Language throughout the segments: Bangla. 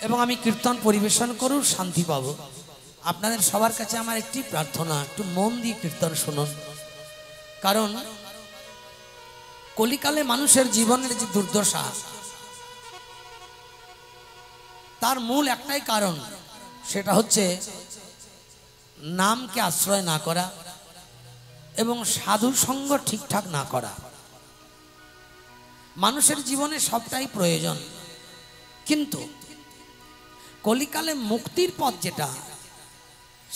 এবং আমি কীর্তন পরিবেশন করেও শান্তি পাব। আপনাদের সবার কাছে আমার একটি প্রার্থনা, একটু মন দিয়ে কীর্তন শুনুন। কারণ কলিকালে মানুষের জীবনের যে দুর্দশা, তার মূল একটাই কারণ, সেটা হচ্ছে নামকে আশ্রয় না করা এবং সাধু সঙ্গ ঠিকঠাক না করা। মানুষের জীবনে সবটাই প্রয়োজন, কিন্তু কলিকালে মুক্তির পথ যেটা,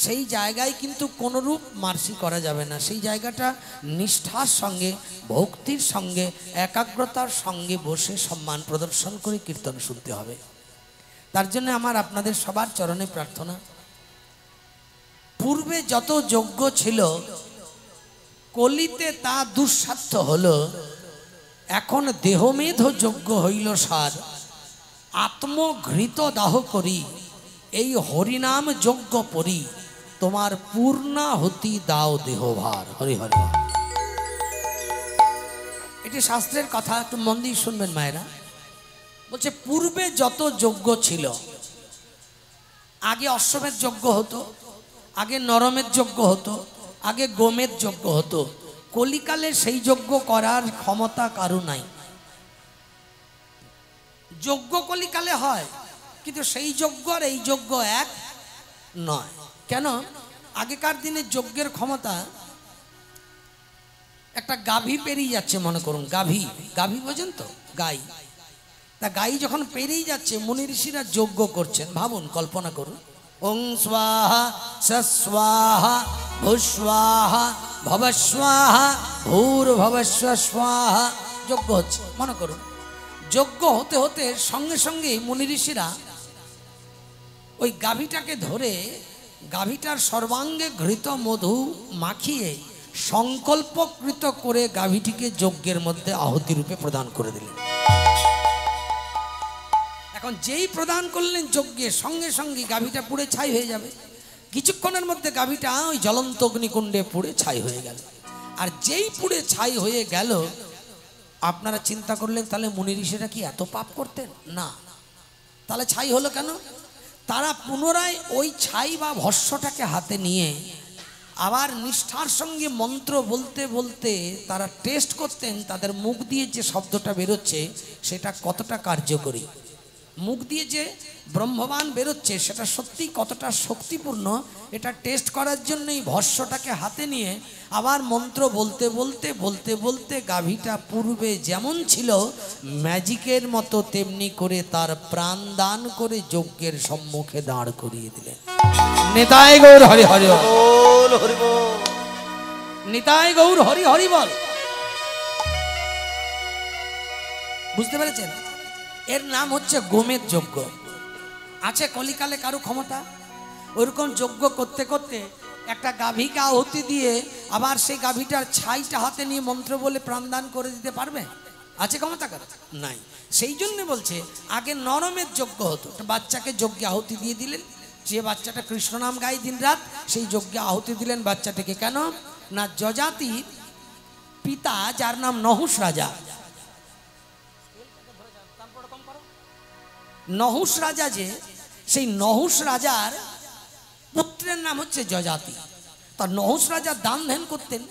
সেই জায়গায় কিন্তু কোনরূপ মার্সি করা যাবে না। সেই জায়গাটা নিষ্ঠার সঙ্গে, ভক্তির সঙ্গে, একাগ্রতার সঙ্গে বসে সম্মান প্রদর্শন করে কীর্তন শুনতে হবে। তার জন্য আমার আপনাদের সবার চরণে প্রার্থনা, পূর্বে যত যজ্ঞ ছিল কলিতে তা দুঃসাধ্য হলো, এখন দেহমেধ যজ্ঞ হইল সার, আত্মঘৃত দাহ করি এই হরিনাম যজ্ঞ পরি, তোমার পূর্ণাহুতি দাও দেহভার। হরি হরি। এটি শাস্ত্রের কথা, একটু মন দিয়ে শুনবেন মায়েরা। বলছে পূর্বে যত যজ্ঞ ছিল, আগে অশ্বমেধ যজ্ঞ হতো, আগে নরমেধ যজ্ঞ হতো, আগে গোমেধ যজ্ঞ হতো। কলিকালে সেই যজ্ঞ করার ক্ষমতা কারো নাই। যজ্ঞ কলিকালে হয়, কিন্তু সেই যজ্ঞ আর এই যজ্ঞ এক নয়। কেন? আগেকার দিনে যজ্ঞের ক্ষমতা, একটা গাভী পেরিয়ে যাচ্ছে, মনে করুন গাভী, গাভী বোঝেন তো, গাই। তা গাই যখন পেরিয়ে যাচ্ছে, মুনি ঋষিরা যজ্ঞ করছেন। ভাবুন, কল্পনা করুন, ওং স্বাহা স্বাহা ভূস্বাহা ভবস্বাহা ভূর্ভবস্ব স্বাহা, যজ্ঞ হচ্ছে। মনে করুন যজ্ঞ হতে হতে সঙ্গে সঙ্গে মুনি ঋষিরা ওই গাভীটাকে ধরে, গাভীটার সর্বাঙ্গে ঘৃত মধু মাখিয়ে সংকল্পকৃত করে গাভীটিকে যজ্ঞের মধ্যে আহুতি রূপে প্রদান করে দিলেন। এখন যেই প্রদান করলেন যজ্ঞে, সঙ্গে সঙ্গে গাভীটা পুড়ে ছাই হয়ে যাবে। কিছুক্ষণের মধ্যে গাভীটা ওই জ্বলন্ত অগ্নিকুণ্ডে পুড়ে ছাই হয়ে গেল। আর যেই পুড়ে ছাই হয়ে গেল, আপনারা চিন্তা করলেন তাহলে মুনি ঋষিরা কি এত পাপ করতেন? না। তাহলে ছাই হলো কেন? তারা পুনরায় ওই ছাই বা ভস্যটাকে হাতে নিয়ে আবার নিষ্ঠার সঙ্গে মন্ত্র বলতে বলতে তারা টেস্ট করতেন তাদের মুখ দিয়ে যে শব্দটা বেরোচ্ছে সেটা কতটা কার্যকরী, মুখ দিয়ে যে ব্রহ্মবাণ বেরোচ্ছে সেটা সত্যি কতটা শক্তিপূর্ণ। এটা টেস্ট করার জন্যই ভস্যটাকে হাতে নিয়ে আবার মন্ত্র বলতে বলতে বলতে বলতে গাভীটা পূর্বে যেমন ছিল ম্যাজিকের মতো তেমনি করে তার প্রাণ দান করে যজ্ঞের সম্মুখে দাঁড় করিয়ে দিলেন। নিতাই গৌর হরি হরি বল, হরি বল, নিতাই গৌর হরি হরি বল। বুঝতে পেরেছেন? এর নাম হচ্ছে গোমেধ যজ্ঞ। আছে কলিকালে কারো ক্ষমতা? ওইরকম যজ্ঞ করতে করতে একটা গাভীকে আহুতি দিয়ে আবার সেই গাভীটার ছাইটা হাতে নিয়ে মন্ত্র বলে প্রাণদান করে দিতে পারবে? আছে ক্ষমতা কারো? নাই। সেই জন্য বলছে আগে নরমের যজ্ঞ হতো, বাচ্চাকে যজ্ঞে আহুতি দিয়ে দিলেন। যে বাচ্চাটা কৃষ্ণ নাম গায় দিন রাত, সেই যজ্ঞে আহুতি দিলেন বাচ্চাটাকে। কেন না, যজাতির পিতা যার নাম নহুষ রাজা, নহুষ রাজা, যে সেই নহুষ রাজার পুত্রের নাম হচ্ছে যজাতি। তার নহুষ রাজা দান ধ্যান করতেন।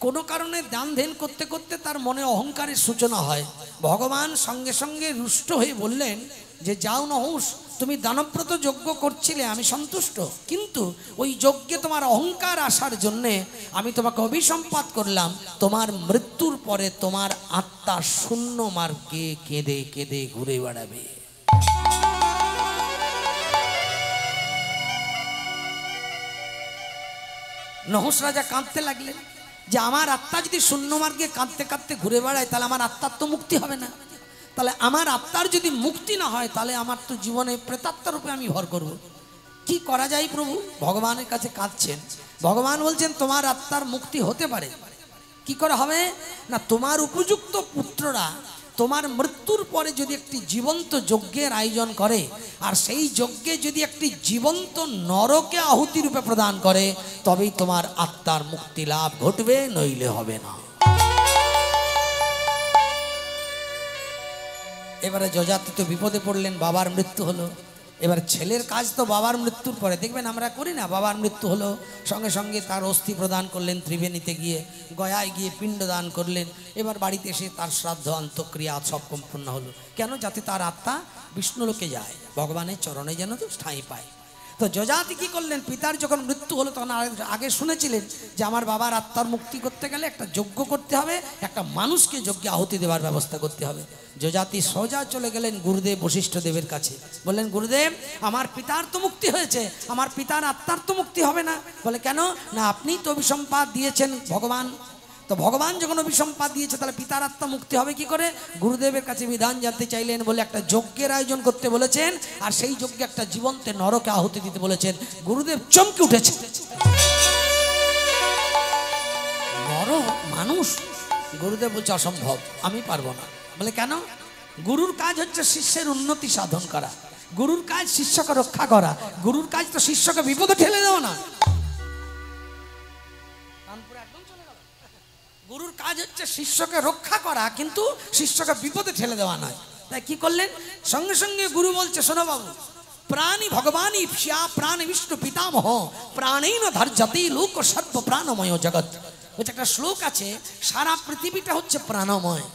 কোনো কারণে দান ধ্যান করতে করতে তার মনে অহংকারের সূচনা হয়। ভগবান সঙ্গে সঙ্গে রুষ্ট হয়ে বললেন যে যাও নহুষ, তুমি দানব্রত যজ্ঞ করছিলে, আমি সন্তুষ্ট, কিন্তু ওই যজ্ঞে তোমার অহংকার আসার জন্যে আমি তোমাকে অভিসম্পাত করলাম। তোমার মৃত্যুর পরে তোমার আত্মা শূন্য মার্গে কেঁদে কেঁদে ঘুরে বেড়াবে। নহুষ রাজা কাঁদতে লাগলেন যে আমার আত্মা যদি শূন্য মার্গে কাঁদতে কাঁদতে ঘুরে বেড়ায় তাহলে আমার আত্মার তো মুক্তি হবে না। তাহলে আমার আত্মার যদি মুক্তি না হয় তাহলে আমার তো জীবনে প্রেতাত্মার রূপে আমি ভর করব। কি করা যায় প্রভু? ভগবানের কাছে কাঁদছেন। ভগবান বলছেন তোমার আত্মার মুক্তি হতে পারে। কি করে হবে না, তোমার উপযুক্ত পুত্ররা তোমার মৃত্যুর পরে যদি একটি জীবন্ত যজ্ঞের আয়োজন করে আর সেই যজ্ঞে যদি একটি জীবন্ত নরকে আহুতি রূপে প্রদান করে, তবেই তোমার আত্মার মুক্তি লাভ ঘটবে, নইলে হবে না। এবারে যজাতি তো বিপদে পড়লেন, বাবার মৃত্যু হলো। এবার ছেলের কাজ তো বাবার মৃত্যুর পরে, দেখবেন আমরা করি না, বাবার মৃত্যু হলো সঙ্গে সঙ্গে তার অস্থি প্রদান করলেন, ত্রিবেণীতে গিয়ে গয়ায় গিয়ে পিণ্ড দান করলেন, এবার বাড়িতে এসে তার শ্রাদ্ধ অন্তঃক্রিয়া সব সম্পূর্ণ হলো। কেন? যাতে তার আত্মা বিষ্ণুলোকে যায়, ভগবানের চরণে যেন তো ঠাঁই পায়। তো যজাতি কি করলেন, পিতার যখন মৃত্যু হলো তখন আগে শুনেছিলেন যে আমার বাবার আত্মার মুক্তি করতে গেলে একটা যজ্ঞ করতে হবে, একটা মানুষকে যজ্ঞে আহুতি দেওয়ার ব্যবস্থা করতে হবে। যজাতি সোজা চলে গেলেন গুরুদেব বশিষ্ঠ দেবের কাছে, বললেন গুরুদেব আমার পিতার তো মুক্তি হয়েছে, আমার পিতার আত্মার তো মুক্তি হবে না। বলে কেন? না আপনি তো অভিসম্পাদ দিয়েছেন ভগবান, তো ভগবান যখন অভিসম্পাদ দিয়েছে তাহলে পিতার আত্মা মুক্তি হবে কি করে? গুরুদেবের কাছে বিধান জানতে চাইলেন, বলে একটা যজ্ঞের আয়োজন করতে বলেছেন, আর সেই যজ্ঞে একটা জীবন্ত নরকে আহুতি দিতে বলেছেন। গুরুদেব চমকে উঠেছে, নর মানুষ? গুরুদেব বলছে অসম্ভব, আমি পারবো না। বলে কেন? গুরুর কাজ হচ্ছে শিষ্যের উন্নতি সাধন করা, গুরুর কাজ শিষ্যকে রক্ষা করা, গুরুর কাজ তো শিষ্যকে বিপদে ঠেলে দেওয়া না। গুরুর কাজ হচ্ছে শিষ্যকে রক্ষা করা, কিন্তু শিষ্যকে বিপদে ঠেলে দেওয়া নয়। তাই কি করলেন, সঙ্গে সঙ্গে গুরু বলছে শোনো বাবু, প্রাণী ভগবানই প্রিয়া প্রাণ বিষ্ণু পিতামহ প্রাণেন ধার্যতে লোক সর্ব প্রাণময় জগৎ। বলছে একটা শ্লোক আছে, সারা পৃথিবীটা হচ্ছে প্রাণময়,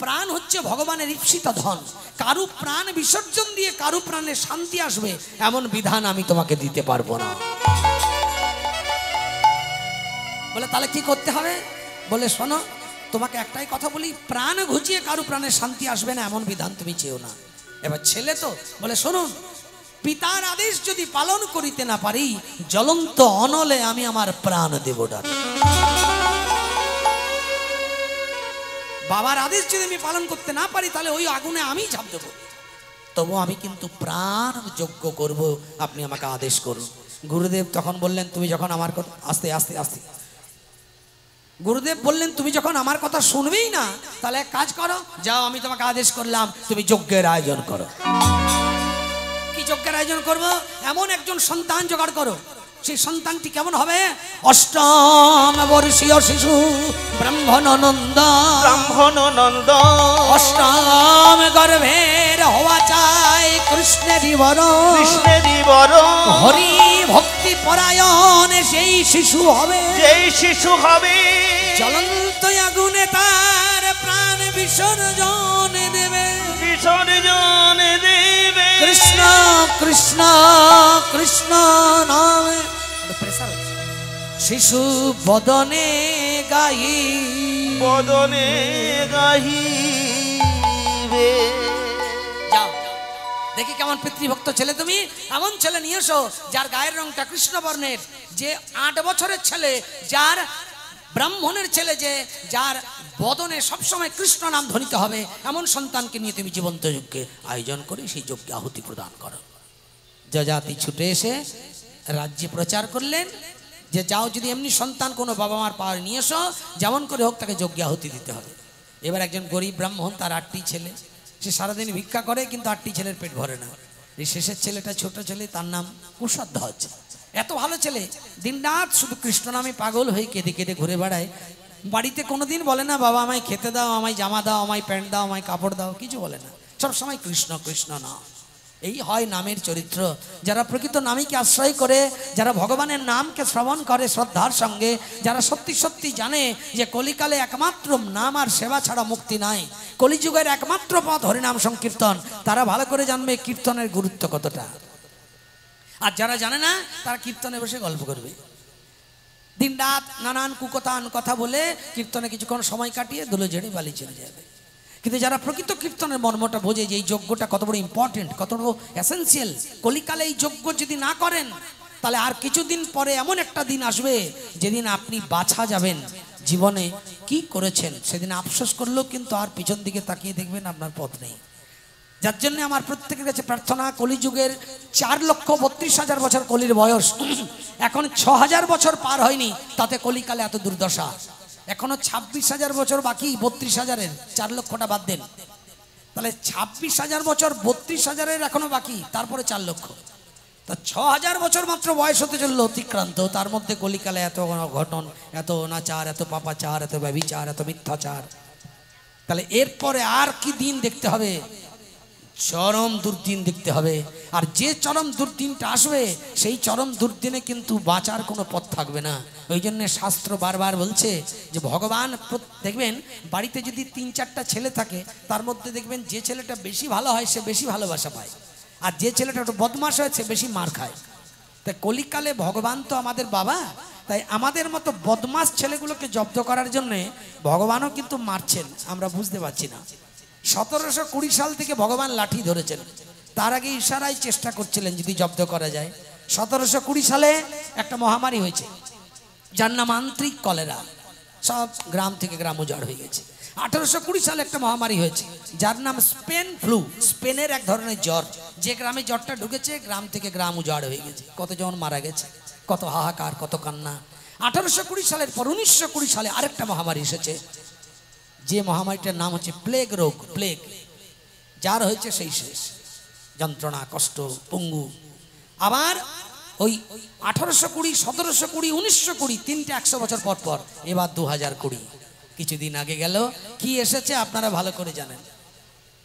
প্রাণ হচ্ছে ভগবানের ঈপ্সিত ধন, কারু প্রাণ বিসর্জন দিয়ে কারু প্রাণে শান্তি আসবে এমন বিধান আমি তোমাকে দিতে পারবো না। বলে তাহলে কি করতে হবে? বলে শোনো তোমাকে একটাই কথা বলি, প্রাণ ঘুচিয়ে কারু প্রাণে শান্তি আসবে না এমন বিধান তুমি চেও না। এবার ছেলে তো বলে শুনুন, পিতার আদেশ যদি পালন করিতে না পারি, জ্বলন্ত অনলে আমি আমার প্রাণ দেব ডাক। বাবার আদেশ যদি আমি পালন করতে না পারি তাহলে ওই আগুনে আমি ঝাঁপ দেবো, তবু আমি কিন্তু প্রাণ যজ্ঞ করব, আপনি আমাকে আদেশ করুন। গুরুদেব তখন বললেন তুমি যখন আমার কথা, আস্তে আস্তে আস্তে, গুরুদেব বললেন তুমি যখন আমার কথা শুনবেই না তাহলে এক কাজ করো, যাও আমি তোমাকে আদেশ করলাম তুমি যজ্ঞের আয়োজন করো। কি যজ্ঞের আয়োজন করবো? এমন একজন সন্তান জোগাড় করো, সেই সন্তানটি কেমন হবে? অষ্টম বর্ষীয় শিশু ব্রাহ্মণ নন্দ, ব্রাহ্মণ নন্দ, অষ্টম গর্ভের হওয়া চাই কৃষ্ণেরই বরণ, কৃষ্ণেরই বরণ, হরি ভক্তি পরায়ণ সেই শিশু হবে, যেই শিশু হবে জ্বলন্ত আগুনে তার প্রাণ বিসর্জন দেবে, বিসর্জন দেবে। কৃষ্ণ কৃষ্ণ কৃষ্ণ নামে শিশু বদনে গাই, বদনে গাহিবে। যাও দেখি কেমন পিতৃভক্ত ছেলে তুমি, এমন ছেলে নিয়ে এসো যার গায়ের রংটা কৃষ্ণ বর্ণের, যে 8 বছরের ছেলে, যার ব্রাহ্মণের ছেলে, যে যার বদনে সবসময় কৃষ্ণ নাম ধ্বনিত হবে, এমন সন্তানকে নিয়ে তুমি জীবন্ত যজ্ঞে আয়োজন করে সেই যজ্ঞে আহুতি প্রদান করো। যজাতি ছুটে এসে রাজ্যে প্রচার করলেন যে যাও, যদি এমনি সন্তান কোনো বাবা মার পাওয়ার নিয়ে এসো, যেমন করে হোক তাকে যজ্ঞে আহুতি দিতে হবে। এবার একজন গরিব ব্রাহ্মণ, তার 8টি ছেলে, সে সারাদিন ভিক্ষা করে কিন্তু 8টি ছেলের পেট ভরে না। এই শেষের ছেলেটা ছোট ছেলে, তার নাম কুশধ্বজ। এত ভালো ছেলে, দিনরাত শুধু কৃষ্ণ নামে পাগল হয়ে কেঁদে কেঁদে ঘুরে বেড়ায়। বাড়িতে কোনোদিন বলে না বাবা আমায় খেতে দাও, আমায় জামা দাও, আমায় প্যান্ট দাও, আমায় কাপড় দাও, কিছু বলে না, সব সময় কৃষ্ণ কৃষ্ণ না। এই হয় নামের চরিত্র। যারা প্রকৃত নামীকে আশ্রয় করে, যারা ভগবানের নামকে শ্রবণ করে শ্রদ্ধার সঙ্গে, যারা সত্যি সত্যি জানে যে কলিকালে একমাত্র নাম আর সেবা ছাড়া মুক্তি নাই, কলিযুগের একমাত্র পথ হরিনাম সংকীর্তন, তারা ভালো করে জানবে কীর্তনের গুরুত্ব কতটা। আর যারা জানে না তারা কীর্তনে বসে গল্প করবে, দিনরাত নানান কুকতান কথা বলে কীর্তনে কিছুক্ষণ সময় কাটিয়ে ধুলো ঝেড়ে বালি চলে যাবে। কিন্তু যারা প্রকৃত কীর্তনের মর্মটা বোঝে যে এই যজ্ঞটা কত বড় ইম্পর্টেন্ট, কত বড় এসেন্সিয়াল, কলিকালে এই যজ্ঞ যদি না করেন তাহলে আর কিছুদিন পরে এমন একটা দিন আসবে যেদিন আপনি বাছা যাবেন জীবনে কি করেছেন, সেদিন আফসোস করলেও কিন্তু আর পিছন দিকে তাকিয়ে দেখবেন আপনার পথ নেই। যার জন্য আমার প্রত্যেকের কাছে প্রার্থনা, কলিযুগের 4,32,000 বছর কলির বয়স, এখন 6,000 বছর পার হয়নি, তাতে কলিকালে এত দুর্দশা। এখনো 26,000 বছর বাকি 32,000-এর, 4 লক্ষটা বাদ দেন, তাহলে 26,000 বছর 32,000-এর এখনো বাকি, তারপরে 4 লক্ষ, তা 6,000 বছর মাত্র বয়স হতে চলল অতিক্রান্ত। তার মধ্যে কলিকালে এত অঘটন, এত অনাচার, এত পাপাচার, এত ব্যভিচার, এত মিথ্যাচার, তাহলে এরপরে আর কি দিন দেখতে হবে? চরম দুর্দিন দেখতে হবে। আর যে চরম দুর্দিনটা আসবে সেই চরম দুর্দিনে কিন্তু বাঁচার কোনো পথ থাকবে না। ওই জন্য শাস্ত্র বারবার বলছে যে ভগবান দেখবেন বাড়িতে যদি 3-4টা ছেলে থাকে তার মধ্যে দেখবেন যে ছেলেটা বেশি ভালো হয় সে বেশি ভালোবাসা পায়, আর যে ছেলেটা একটু বদমাশ হয় সে বেশি মার খায়। তাই কলিকালে ভগবান তো আমাদের বাবা, তাই আমাদের মতো বদমাস ছেলেগুলোকে জব্দ করার জন্যে ভগবানও কিন্তু মারছেন, আমরা বুঝতে পারছি না। 1720 সাল থেকে ভগবান লাঠি ধরেছেন, তার আগে ইশারায় চেষ্টা করছিলেন যদি জব্দ করা যায়। 1720 সালে একটা মহামারী হয়েছে যার নাম আন্ত্রিক কলেরা, সব গ্রাম থেকে গ্রাম উজাড় হয়ে গেছে। 1820 সালে একটা মহামারী হয়েছে যার নাম স্পেন ফ্লু, স্পেনের এক ধরনের জ্বর, যে গ্রামে জ্বরটা ঢুকেছে গ্রাম থেকে গ্রাম উজাড় হয়ে গেছে, কতজন মারা গেছে, কত হাহাকার, কত কান্না। 1820 সালের পর 1920 সালে আরেকটা মহামারী এসেছে, যে মহামারীটার নাম হচ্ছে প্লেগ রোগ। প্লেগ যার হয়েছে সেই শেষ, যন্ত্রণা, কষ্ট, পঙ্গু। আবার ওই 1820, 1720, 1920 তিনটে 100 বছর পর পর, এবার 2020 কিছুদিন আগে গেল। কি এসেছে আপনারা ভালো করে জানেন,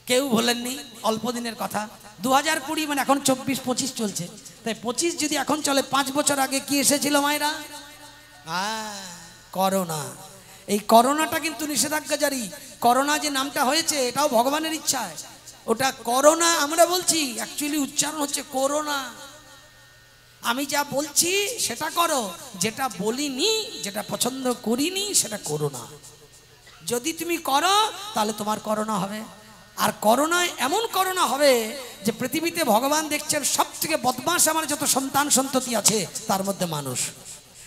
কেউ ভোলেননি, অল্প দিনের কথা। 2020 মানে এখন 24-25 চলছে, তাই 25 যদি এখন চলে 5 বছর আগে কি এসেছিল মায়েরা? করোনা। এই করোনাটা কিন্তু নিষেধাজ্ঞা জারি। করোনা যে নামটা হয়েছে এটাও ভগবানের ইচ্ছায়, ওটা করোনা আমরা বলছি, অ্যাকচুয়ালি উচ্চারণ হচ্ছে করোনা। আমি যা বলছি সেটা করো, যেটা বলিনি, যেটা পছন্দ করিনি সেটা করো না। যদি তুমি করো তাহলে তোমার করোনা হবে। আর করোনায় এমন করোনা হবে যে পৃথিবীতে ভগবান দেখছেন সব থেকে বদমাশ আমার যত সন্তান সন্ততি আছে তার মধ্যে মানুষ,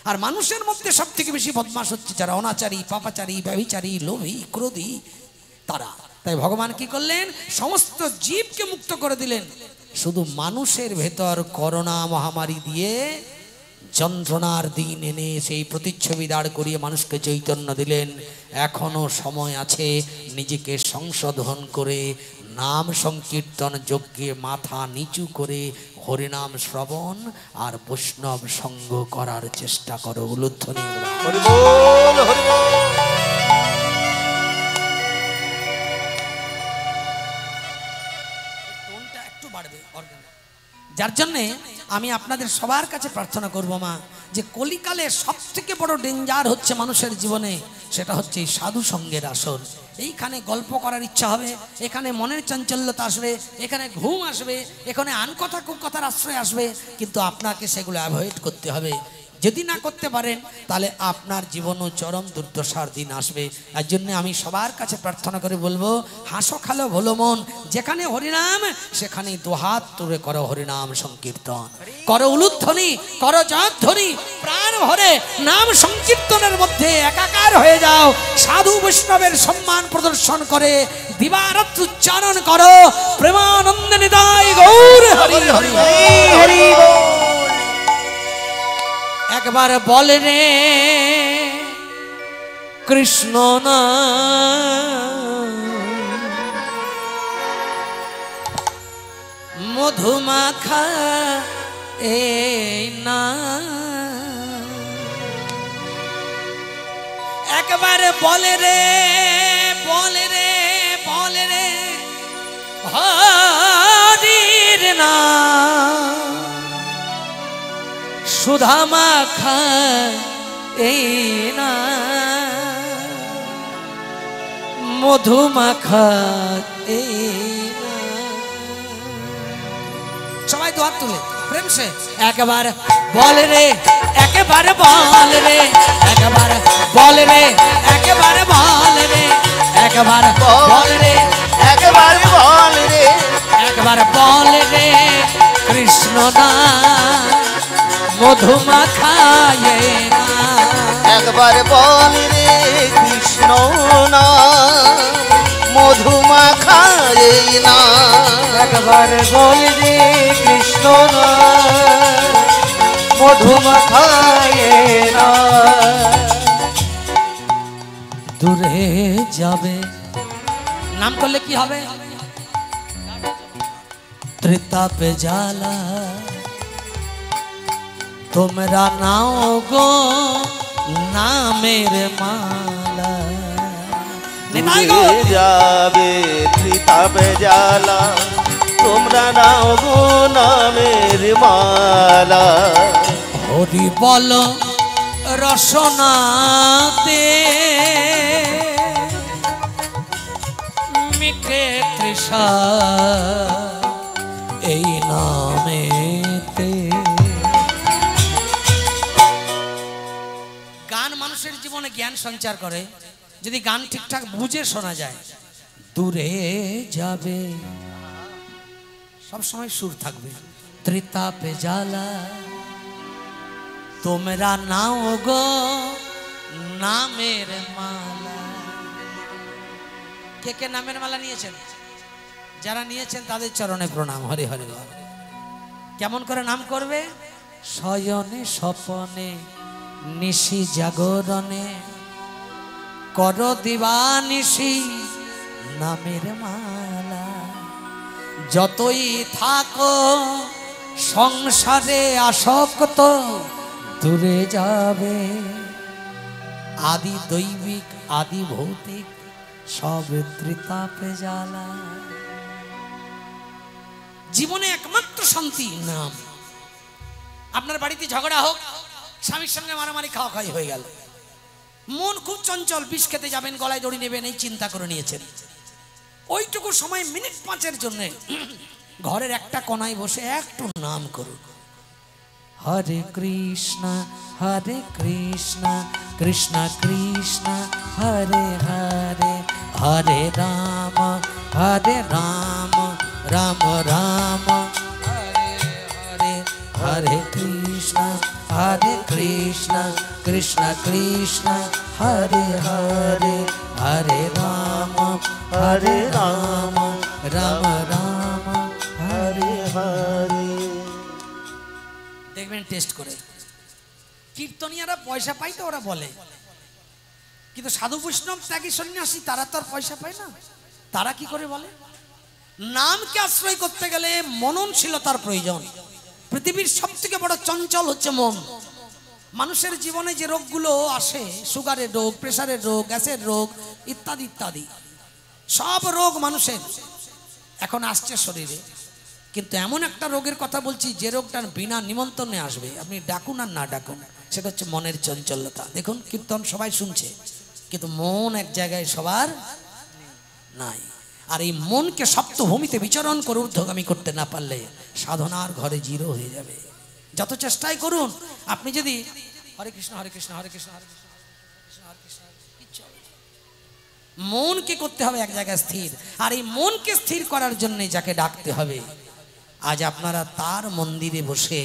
আর মানুষের মধ্যে সব থেকে বেশি বদমাশ হচ্ছে যারা অনাচারী, পাপাচারী, ব্যভিচারী, লোভী, ক্রোধী, তারা। তাই ভগবান কি করলেন? সমস্ত জীবকে মুক্ত করে দিলেন, শুধু মানুষের ভেতর করোনা মহামারী দিয়ে যন্ত্রণার দিন এনে সেই প্রতিচ্ছবি দাঁড় করিয়ে মানুষকে চৈতন্য দিলেন। এখনো সময় আছে নিজেকে সংশোধন করে নাম সংকীর্তন যজ্ঞে মাথা নিচু করে হরিনাম শ্রবণ আর বৈষ্ণব সঙ্গ করার চেষ্টা করো। উলুধ্বনি হরি বল, হরি বল। টোনটা একটু বাড়বে অর্গান। যার জন্যে আমি আপনাদের সবার কাছে প্রার্থনা করব মা, যে কলিকালে সব থেকে বড় ডেঞ্জার হচ্ছে মানুষের জীবনে, সেটা হচ্ছে এই সাধু সঙ্গের আসর। এইখানে গল্প করার ইচ্ছা হবে, এখানে মনের চাঞ্চল্যতা আসবে, এখানে ঘুম আসবে, এখানে আনকথা কুকথার আশ্রয় আসবে, কিন্তু আপনাকে সেগুলো অ্যাভয়েড করতে হবে। যদি না করতে পারেন তাহলে আপনার জীবনও চরম দুর্দশার দিন আসবে। তার জন্য আমি সবার কাছে প্রার্থনা করে বলবো, হাসো খেলো ভোলো মন, যেখানে হরিনাম সেখানে দুহাত তুলে করো হরিনাম সংকীর্তন, করো উলুধ্বনি, করো জয়ধ্বনি, প্রাণ ভরে নাম সংকীর্তনের মধ্যে একাকার হয়ে যাও। সাধু বৈষ্ণবের সম্মান প্রদর্শন করে দিবারাত্র উচ্চারণ করো প্রেমানন্দ নিতাই গৌর হরি হরি হরি। একবার বলে রে কৃষ্ণ না, মধুমাখা এই না, একবার বলে রে, বলে রে, বলে রে হরির না, সুধা মাখা এই না, মধু মাখা এই না। সবাই দুহাত তুলে প্রেম সে একবার বলে রে, একবার বল রে, একবার বলে রে, একবার বলে রে, একবার বল রে, একবার বল রে, একবার বলে রে কৃষ্ণ না, মধুমাখা এই না, একবার বল রে কৃষ্ণ না, মধুমাখা এই না, একবার বল রে কৃষ্ণ না, মধুমাখা এই না। দূরে যাবে নাম করলে কি হবে? ত্রিতাপে জ্বালা তোমরা নাও গো নামের মালা। দূরে যাবে ত্রিতাপে জ্বালা তোমরা নাও গো নামের মালা। হরি বল রসনাতে মিকে তৃষা এই নামেতে। গান মানুষের জীবনে জ্ঞান সঞ্চার করে, যদি গান ঠিকঠাক বুঝে শোনা যায়। দূরে যাবে সব সময় সুর থাকবে, ত্রিতাপে জ্বালা তোমরা নাও গো নামের মালা। কে কে নামের মালা নিয়েছেন? যারা নিয়েছেন তাদের চরণে প্রণাম। হরি হরি বল। কেমন করে নাম করবে? শয়নে স্বপনে নিশি জাগরণে কর দিবানিশি নামের মালা। যতই থাকো সংসারে আসক্ত দূরে যাবে, আদি দৈবিক আদি ভৌতিক সব ত্রিতাপে জ্বালা। জীবনে একমাত্র শান্তি নাম। আপনার বাড়িতে ঝগড়া হোক, স্বামীর সঙ্গে মারামারি খাওয়া খাই হয়ে গেল, মন খুব চঞ্চল, বিষ খেতে যাবেন, গলায় দড়ি নেবেন, এই চিন্তা করে নিয়েছেন। ওইটুকু সময় মিনিট 5-এর জন্য ঘরের একটা কোনায় বসে একটু নাম করুন। হরে কৃষ্ণ কৃষ্ণ কৃষ্ণ হরে হরে, হরে রাম রাম রাম হরে হরে, হরে কৃষ্ণ কৃষ্ণ কৃষ্ণ হরে হরে, হরে রাম রাম রাম হরে হরে। দেখবেন টেস্ট করে, কীর্তনিয়ারা পয়সা পাই তো ওরা বলে, কিন্তু সাধু বৈষ্ণব ত্যাগী সন্ন্যাসী তারা তো আর পয়সা পায় না। তারা কি করে বলে? নামকে আশ্রয় করতে গেলে মননশীলতার প্রয়োজন। পৃথিবীর সব থেকে বড় চঞ্চল হচ্ছে মন। মানুষের জীবনে যে রোগগুলো আসে, সুগারের রোগ, প্রেসারের রোগ, গ্যাসের রোগ ইত্যাদি ইত্যাদি, সব রোগ মানুষের এখন আসছে শরীরে। কিন্তু এমন একটা রোগের কথা বলছি যে রোগটার বিনা নিমন্ত্রণে আসবে, আপনি ডাকুন আর না ডাকুন, সেটা হচ্ছে মনের চঞ্চলতা। দেখুন কীর্তন সবাই শুনছে, কিন্তু মন এক জায়গায় সবার নাই। আর এই মনকে সপ্তভূমিতে বিচরণ করে ঊর্ধ্বগামী করতে না পারলে সাধনার ঘরে জিরো হয়ে যাবে। যত চেষ্টাই করুন, আপনি যদি হরে কৃষ্ণ হরে কৃষ্ণ হরে কৃষ্ণ হরে কৃষ্ণ হরে কৃষ্ণ, মনকে করতে হবে এক জায়গায় স্থির। আর এই মনকে স্থির করার জন্য যাকে ডাকতে হবে, আজ আপনারা তার মন্দিরে বসে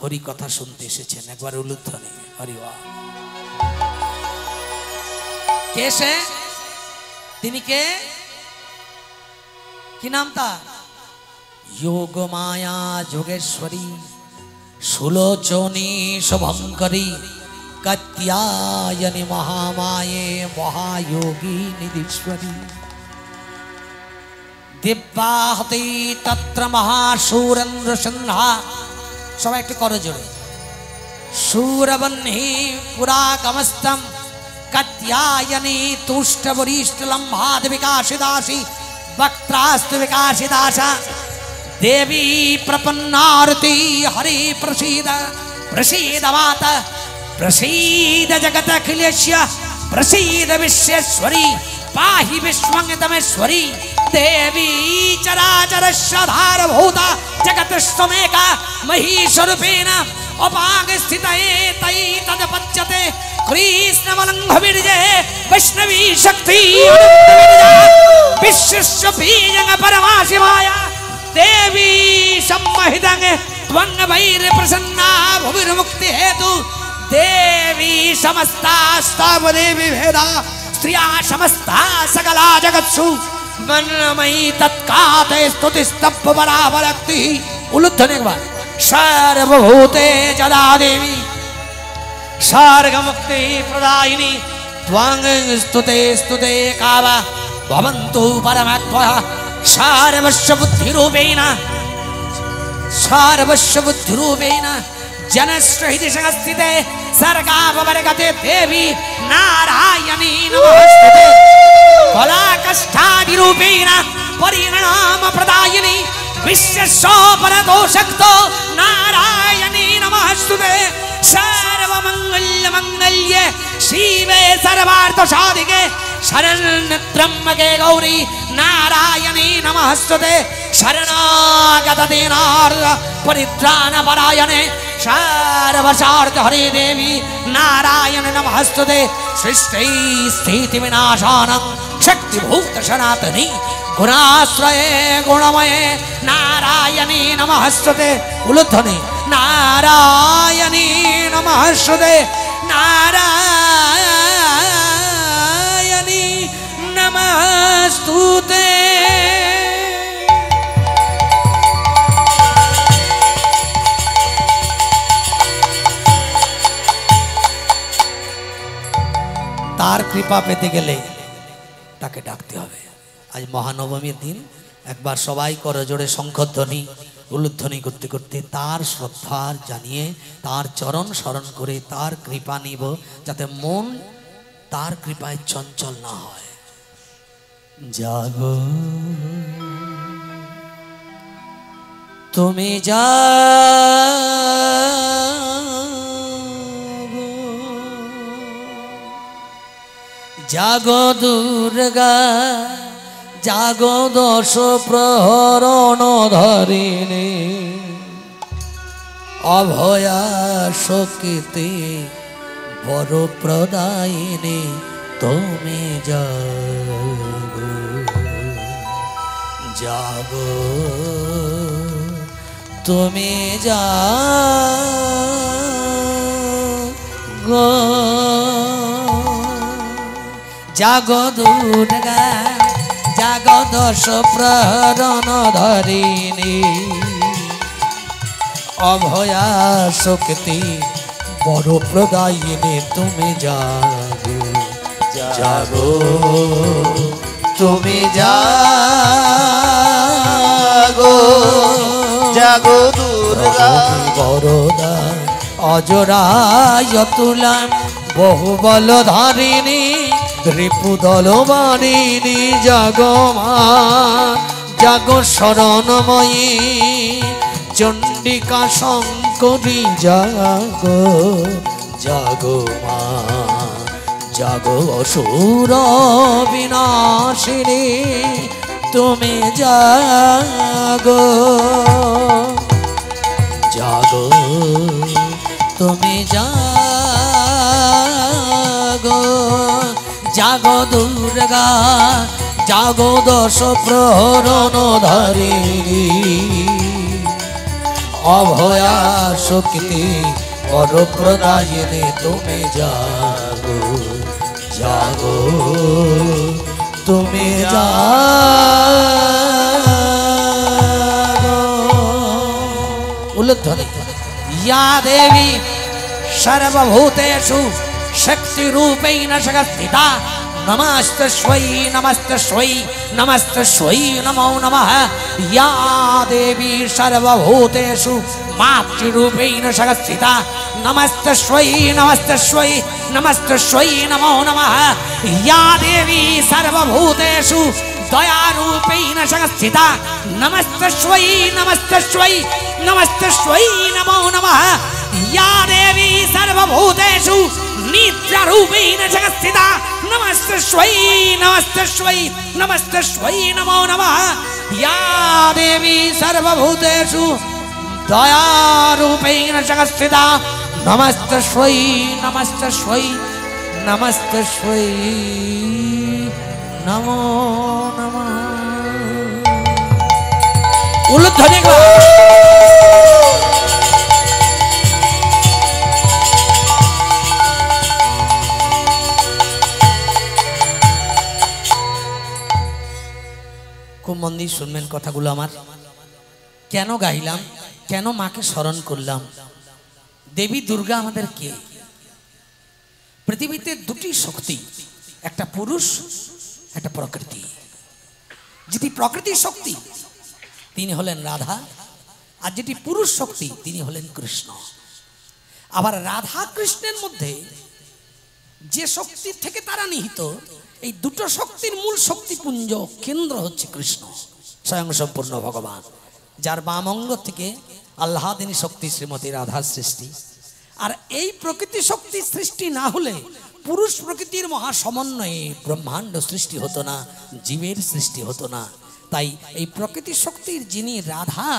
হরি কথা শুনতে এসেছেন। একবার উলুধ্বনি হরি বল। কে সে? তিনি কে? কি নাম তার? যোগ মায়া যোগেশ্বরী সুলোচনী শুভঙ্করী কাত্যায়নী মহামায়ে মহাযোগী নিধীশ্বরী দিব্যাহতি তত্র মহাসুরেন্দ্র সিংহা। সবাই একটু করো জোরে। সুরবহ্নি পুরাগমস্তম কাত্যায়নী তুষ্ট বরিষ্ঠ লম্ভাদ বিকাশিদাসী वक्त्रास्तु विकासिदासा देवी प्रपन्नारती हरि प्रसीद प्रसीद माता प्रसीद जगत अखिलेश्य प्रसीद विश्वेश्वरी पाहि विश्वंगतमेश्वरी देवी चराचरस्यधार भूता जगत स्वमेका महीस्वरूपेण उपांग स्थितये तयि तदपच्यते कृष्णमलंघविर्जे वैष्णवी शक्ति विश्वस्य बीजं परमाशिवाया देवी सम्महितं त्वं वैर प्रसन्ना भुविर्मुक्ति हेतु देवी समस्तास्तावदेवी भेदा स्त्रिया समस्ता सकला जगत्सु वन्मयी तत्काते स्तुतिस्तप्प परावरक्ति। उलुध्वनि एक बार। सर्वभूते जदा देवी सर्गमुक्ति प्रदायिनी त्वं स्तुते स्तुते कावा भवन्तु परमत्वः सर्वस्य बुद्धिरूपेण जनश्रहिति संस्थिते सर्गापवर्गते देवी नारायणी नमस्ते कलाकष्टादिरूपेण परिण नाम प्रदायिनी विश्वस्य परदोषक्तो नारायणी नमस्तुते सर्वमंगल्य मंगल्ये शिवे सर्वार्थ साधिके शरण्य त्र्यंबके गौरी नारायणी नमस्तुते शरणागत दीनार्थ परित्राण परायणे सर्वसार्थ हरे देवी नारायण नमस्तुते सृष्टि स्थिति विनाशानं शक्ति भूत सनातनी गुणाश्रये गुणमये नारायणी नमस्तुते उलुध्वनि नारायणी नमस्तुते नारायणी नमस्तुते। तार कृपा पेते गेले ताके डाकते होबे। आज महानवमीर दिन एक बार सबाई कर जोड़े शंखध्वनि उलुध्वनि करते करते तार श्रद्धा जानिए तार चरण स्मरण करे तार कृपा निब जाते मन तार कृपाय चंचल ना होय। जागो तुमी जागो दुर्गा जागो दश प्रहरण धरिणी अभया शक्ति वर प्रदायिनी तुमी जागो जागो तुमी जागो जागो दुर्गा जागो दश प्रहरण धरिणी अभया शक्ति वर प्रदायिनी तुमी जागो जागो तुमी जागो जागो दुर्गा बरदा अजराय तुला बहुबल धारिणी रिपुदल बाणिनी जागो मा जागो शरणमयी चंडिका शंकरी जागो जागो मा जागो असुर विनाशिनी तुमी जागो जागो तुमी जागो जागो दुर्गा जागो दश प्रहरण धरिणी अभया शक्ति वर प्रदायिनी तुमी जागो जागो तुमी जागो। उलुध्वनि या देवी सर्वभूतेषु शक्ति रूपेण जगत्स्थिता नमस्तस्यै नमस्तस्यै नमस्तस्यै नमो नमः। या देवी सर्वभूतेषु मातृरूपेण जगत्स्थिता नमस्तस्यै नमस्तस्यै नमस्तस्यै नमो नमः। या देवी सर्वभूतेषु दयारूपेण जगत्स्थिता नमस्तस्यै नमस्तस्यै नमस्तस्यै नमो नमः। या देवी सर्वभूतेषु नित्यरूपेण जगत्स्थिता नमस्तस्यै नमस्तस्यै नमस्तस्यै नमो नमः। या देवी सर्वभूतेषु दयारूपेण जगत्स्थिता नमस्तस्यै नमस्तस्यै नमस्तस्यै नमो नमः। उलुध्वनि खूब मन दिए शुनबेन कथागुलो आमार केन गाइलाम केन माके स्मरण करलाम। देवी दुर्गा आमादेर के पृथिवीते दुटी शक्ति एक पुरुष एक प्रकृति। जेटी प्रकृति शक्ति तिनी हलेन राधा और जेटी पुरुष शक्ति तिनी हलेन कृष्ण। आबार राधा कृष्णेर मध्य जे शक्ति थेके तारा निहित এই দুটো শক্তির মূল শক্তিপুঞ্জ কেন্দ্র হচ্ছে কৃষ্ণ। স্বয়ং সম্পূর্ণ ভগবান, যার বাম অঙ্গ থেকে আহ্লাদিনী শক্তি শ্রীমতী রাধার সৃষ্টি। আর এই প্রকৃতি শক্তি সৃষ্টি না হলে পুরুষ প্রকৃতির মহা সমন্বয়ে ব্রহ্মাণ্ড সৃষ্টি হতো না, জীবের সৃষ্টি হতো না। তাই এই প্রকৃতি শক্তির যিনি রাধা,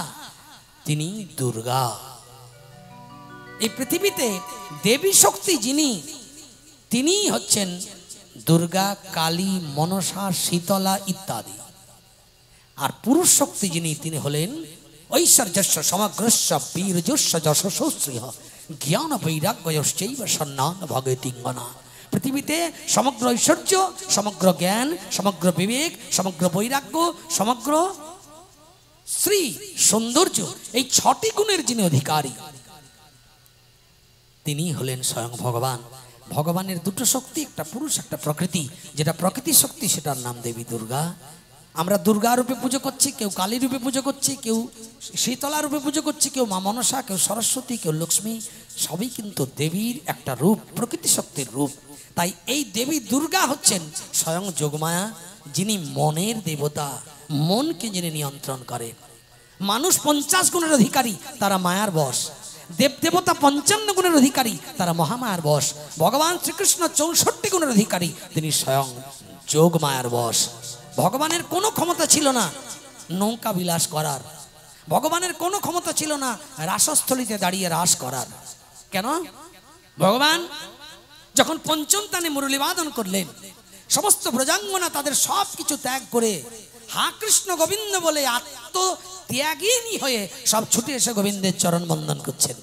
তিনি দুর্গা। এই পৃথিবীতে দেবী শক্তি যিনি, তিনি হচ্ছেন দুর্গা, কালী, মনসা, শীতলা ইত্যাদি। আর পুরুষ শক্তি যিনি, তিনি হলেন ঐশ্বর্যস্য সমগ্রস্য বীর্যস্য যশস্য জ্ঞান বৈরাগ্যশ্চৈব সন্ন্যান ভগতিঙ্গনা। পৃথিবীতে সমগ্র ঐশ্বর্য, সমগ্র জ্ঞান, সমগ্র বিবেক, সমগ্র বৈরাগ্য, সমগ্র শ্রী সৌন্দর্য, এই 6টি গুণের যিনি অধিকারী, তিনি হলেন স্বয়ং ভগবান। ভগবানের দুটো শক্তি, একটা পুরুষ, একটা প্রকৃতি। যেটা প্রকৃতি শক্তি সেটার নাম দেবী দুর্গা। আমরা দুর্গা রূপে পুজো করছি, কেউ কালী রূপে পুজো করছি, কেউ শীতলা রূপে পুজো করছি, কেউ মা মনসা, কেউ সরস্বতী, কেউ লক্ষ্মী। সবই কিন্তু দেবীর একটা রূপ, প্রকৃতি শক্তির রূপ। তাই এই দেবী দুর্গা হচ্ছেন স্বয়ং যোগমায়া, যিনি মনের দেবতা, মনকে যিনি নিয়ন্ত্রণ করেন। মানুষ 50 গুণের অধিকারী, তারা মায়ার বশ। দেবদেবতা 55 গুণের অধিকারী, তারা মহামায়ার বশ। ভগবান শ্রীকৃষ্ণ 64 গুণের অধিকারী, তিনি স্বয়ং যোগমায়ার বশ। ভগবানের কোনো ক্ষমতা ছিল না নৌকা বিলাস করার, ভগবানের কোনো ক্ষমতা ছিল না রাসস্থলীতে দাঁড়িয়ে রাস করার। কেন? ভগবান যখন পঞ্চম তানে মুরলী বাদন করলেন, সমস্ত ব্রজাঙ্গনা তাদের সব কিছু ত্যাগ করে হা কৃষ্ণ গোবিন্দ বলে আত্মত্যাগিনী হয়ে সব ছুটে এসে গোবিন্দের চরণ বন্দন করছেন।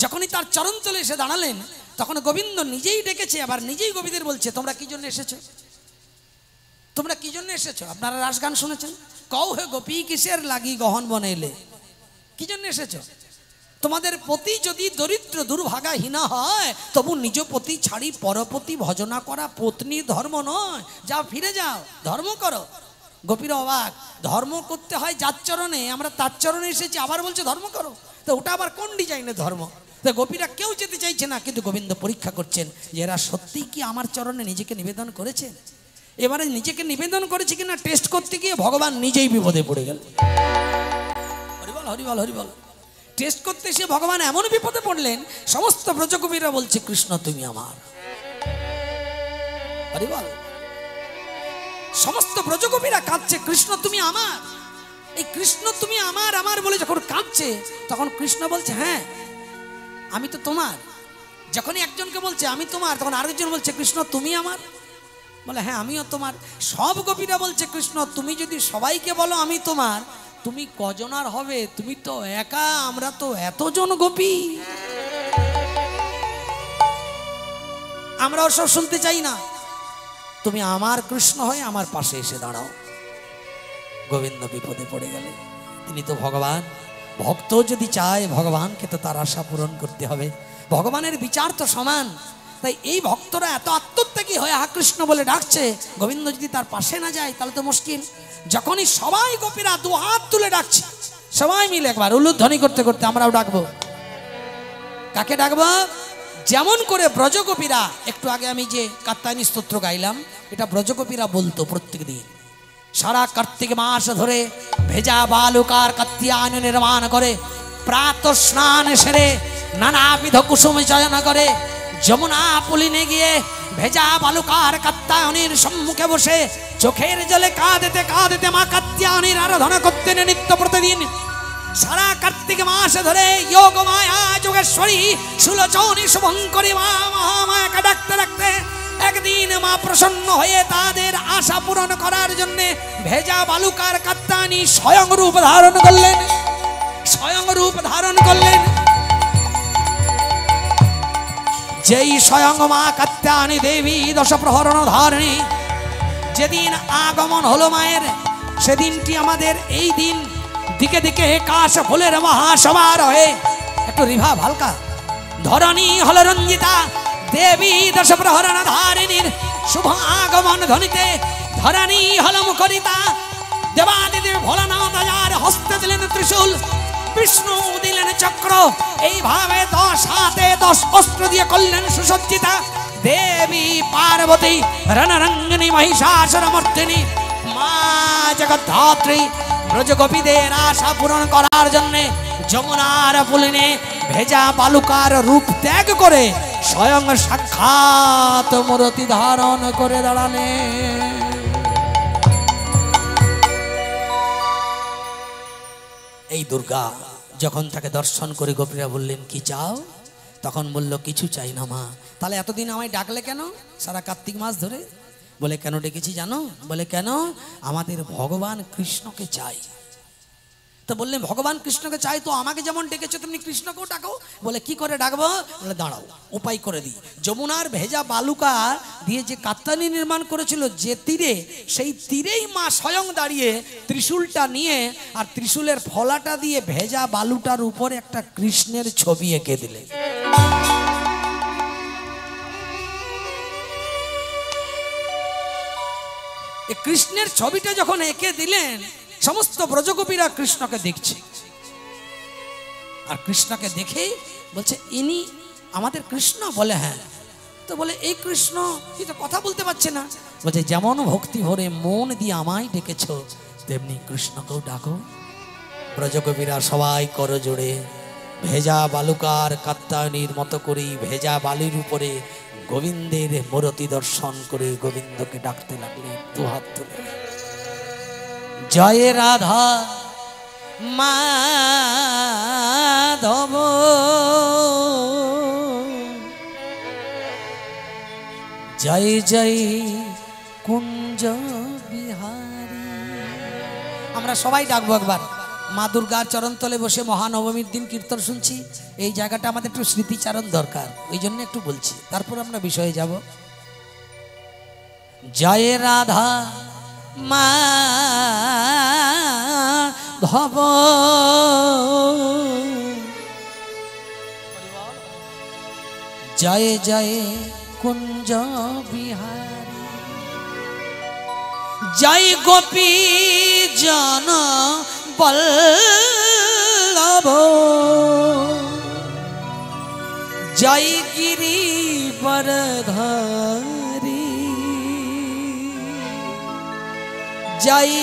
যখনই তার চরণ তলে এসে দাঁড়ালেন, তখন গোবিন্দ নিজেই ডেকেছে, আবার নিজেই গোপীদের বলছে, তোমরা কি জন্য এসেছো? তোমরা কি জন্য এসেছো? আপনারা রাস গান শুনেছেন, কও হে গোপী কিসের লাগি গহন বনেলে, কি জন্য এসেছো? তোমাদের পতি যদি দরিদ্র দুর্ভাগা হীনা হয়, তবু নিজ পতি ছাড়ি পরপতি ভজনা করা পত্নী ধর্ম নয়, যাও ফিরে যাও, ধর্ম করো। গোপীর অবাক, ধর্ম করতে হয় যার চরণে, আমরা তার চরণে এসেছি, আবার বলছে ধর্ম করো। তো ওটা আবার কোন ডিজাইনের ধর্ম? তো গোপীরা কেউ যেতে চাইছে না, কিন্তু গোবিন্দ পরীক্ষা করছেন যে এরা সত্যিই কি আমার চরণে নিজেকে নিবেদন করেছে। এবারে নিজেকে নিবেদন করেছে কিনা টেস্ট করতে গিয়ে ভগবান নিজেই বিপদে পড়ে গেল। হরিবল হরিবল হরিবল। টেস্ট করতে এসে ভগবান এমন বিপদে পড়লেন, সমস্ত ব্রজকবিরা বলছে কৃষ্ণ তুমি আমার। হরিবল। সমস্ত ব্রজকবিরা কাঁদছে, কৃষ্ণ তুমি আমার। এই কৃষ্ণ তুমি আমার আমার বলে যখন কাঁদছে, তখন কৃষ্ণ বলছে হ্যাঁ আমি তো তোমার। যখনই একজনকে বলছে আমি তোমার, তখন আরেকজন বলছে কৃষ্ণ তুমি আমার, বলে হ্যাঁ আমিও তোমার। সব গোপীরা বলছে কৃষ্ণ তুমি যদি সবাইকে বলো আমি তোমার, তুমি কজন আর হবে? তুমি তো একা, আমরা তো এতজন গোপী, আমরা ওসব শুনতে চাই না। তুমি আমার কৃষ্ণ হয়ে আমার পাশে এসে দাঁড়াও। গোবিন্দ বিপদে পড়ে গেলে, তিনি তো ভগবান। ভক্ত যদি চায় ভগবানকে তো তার আশা পূরণ করতে হবে। ভগবানের বিচার তো সমান। তাই এই ভক্তরা এত আত্মত্যাগী হয়ে হা কৃষ্ণ বলে ডাকছে, গোবিন্দ যদি তার পাশে না যায় তাহলে তো মুশকিল। যখনই সবাই গোপীরা দু হাত তুলে ডাকছে, সবাই মিলে একবার উলুধ্বনি করতে করতে আমরাও ডাকবো। কাকে ডাকবো? যেমন করে ব্রজগোপীরা, একটু আগে আমি যে কাত্যায়নী স্তোত্র গাইলাম, এটা ব্রজগোপীরা বলতো প্রত্যেক দিন। সারা কার্তিক মাস ধরে ভেজা বালুকার কাত্যায়নী নির্মাণ করে, প্রাত স্নান সেরে নানাবিধ কুসুম চয়ন করে যমুনা পুলিনে গিয়ে ভেজা বালুকার কাত্যায়নীর সম্মুখে বসে চোখের জলে কাঁদতে কাঁদতে মা কাত্যায়নীর আরাধনা করতেন নিত্য প্রতিদিন। সারা কার্তিক মাস ধরে যোগ মায়া যোগেশ্বরী সুলোচনী শুভঙ্করী মা মহামায়াকে ডাকতে ডাকতে একদিন মা প্রসন্ন হয়ে তাদের আশা পূরণ করার জন্য ভেজা বালুকার কাত্যায়নী স্বয়ং রূপ ধারণ করলেন, স্বয়ং রূপ ধারণ করলেন। যেই স্বয়ং মা কাত্যায়নী দেবী দশ প্রহরণ ধারণী, যেদিন আগমন হলো মায়ের, সেদিনটি আমাদের এই দিন। দিকে দিকে কাশ ফুলের মহাসমারোহে, একটু রিভাব হালকা। ধরণী হল রঞ্জিতা দেবী দশ প্রহরণ ধারিণীর শুভ আগমন ধ্বনিতে ধরণী হল মুখরিতা। দেবাদিদেব ভোলানাথ যার হস্তে দিলেন ত্রিশূল, বিষ্ণু দিলেন চক্র, এইভাবে 10 হাতে 10 অস্ত্র দিয়ে করলেন সুসজ্জিতা দেবী পার্বতী রণরঙ্গিনী মহিষাসুরমর্দিনী মা জগদ্ধাত্রী ব্রজগোপীদের আশা পূরণ করার জন্য যমুনার পুলিনে ভেজা বালুকার রূপ ত্যাগ করে স্বয়ং সাক্ষাৎ মূর্তি ধারণ করে দাঁড়ালেন। এই দুর্গা যখন তাকে দর্শন করে গোপীরা বললেন কি চাও, তখন বলল কিছু চাই না মা। তাহলে এতদিন আমায় ডাকলে কেন সারা কার্তিক মাস ধরে? বলে কেন ডেকেছি জানো? বলে কেন? আমাদের ভগবান কৃষ্ণকে চাই। তো বললেন ভগবান কৃষ্ণকে চাই তো আমাকে যেমন ডেকেছো তেমনি কৃষ্ণকেও ডাকো। বলে কি করে ডাকবো? বলে দাঁড়াও উপায় করে দিই। যমুনার ভেজা বালুকা দিয়ে যে কাত্তানি নির্মাণ করেছিল যে তীরে, সেই তীরেই মা স্বয়ং দাঁড়িয়ে ত্রিশূলটা নিয়ে আর ত্রিশূলের ফলাটা দিয়ে ভেজা বালুটার উপরে একটা কৃষ্ণের ছবি এঁকে দিলেন। এই কৃষ্ণের ছবিটা যখন এঁকে দিলেন, সমস্ত ব্রজগোপীরা কৃষ্ণকে দেখছে। আর কৃষ্ণকে দেখে বলছে ইনি আমাদের কৃষ্ণ? বলে হ্যাঁ। তো বলে এই কৃষ্ণ কি তো কথা বলতে পারছে না? বলছে যেমন ভক্তি ভরে মন দিয়ে আমায় ডেকেছো তেমনি কৃষ্ণকেও ডাকো। ব্রজগোপীরা সবাই করো জোড়ে ভেজা বালুকার কাত্তায়নীর মতো করেই ভেজা বালির উপরে গোবিন্দের মূর্তি দর্শন করে গোবিন্দকে ডাকতে লাগলেন দু হাত তুলে। জয় রাধা মাধব জয় জয় কুঞ্জ বিহারী। আমরা সবাই ডাকবো একবার। মা দুর্গার চরণতলে বসে মহানবমীর দিন কীর্তন শুনছি, এই জায়গাটা আমাদের একটু স্মৃতিচারণ দরকার, ওই জন্য একটু বলছি, তারপর আমরা বিষয়ে যাব। জয় রাধা মাধব জয় জয় কুঞ্জ বিহারী জয় গোপী জন বল্লভ জয় গিরি বরধারী জয়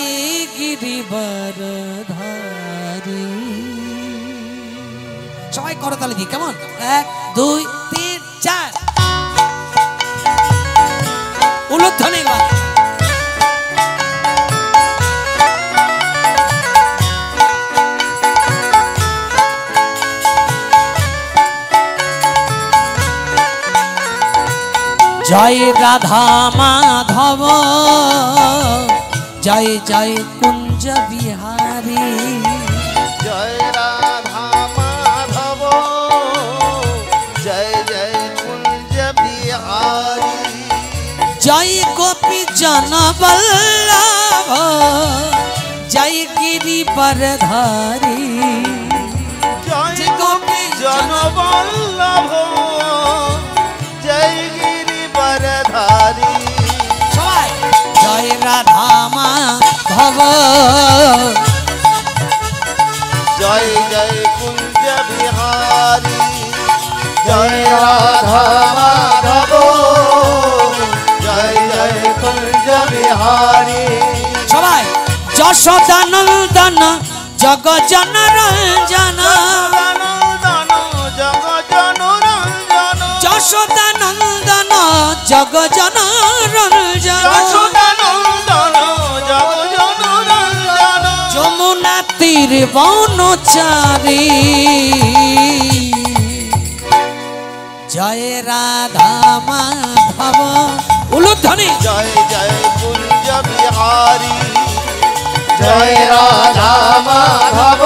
গিরি বরধারী। সবাই করতালি দিই কেমন? 1 2 3 4 উলুধ্বনি। জয় রাধা মাধব জয় জয় কুঞ্জ বিহারী জয় রাধা মাধব জয় জয় কুঞ্জ বিহারী জয় গোপী জন বল্লভ জয় গিরি বরধারী জয় গোপী জন বল্লভ জয় গিরি বরধারী। সবাই জয় রাধা মাধব জয় জয় কুঞ্জ বিহারী জয় রাধা মাধব জয় জয় কুঞ্জ বিহারী। সবাই যশোদানন্দন জগজন রঞ্জন যশোদানন্দন জগজন রঞ্জন যমুনা তীর বনচারী জয় রাধা মাধব উলুধ্বনি। জয় জয় কুঞ্জ বিহারী জয় রাধা মাধব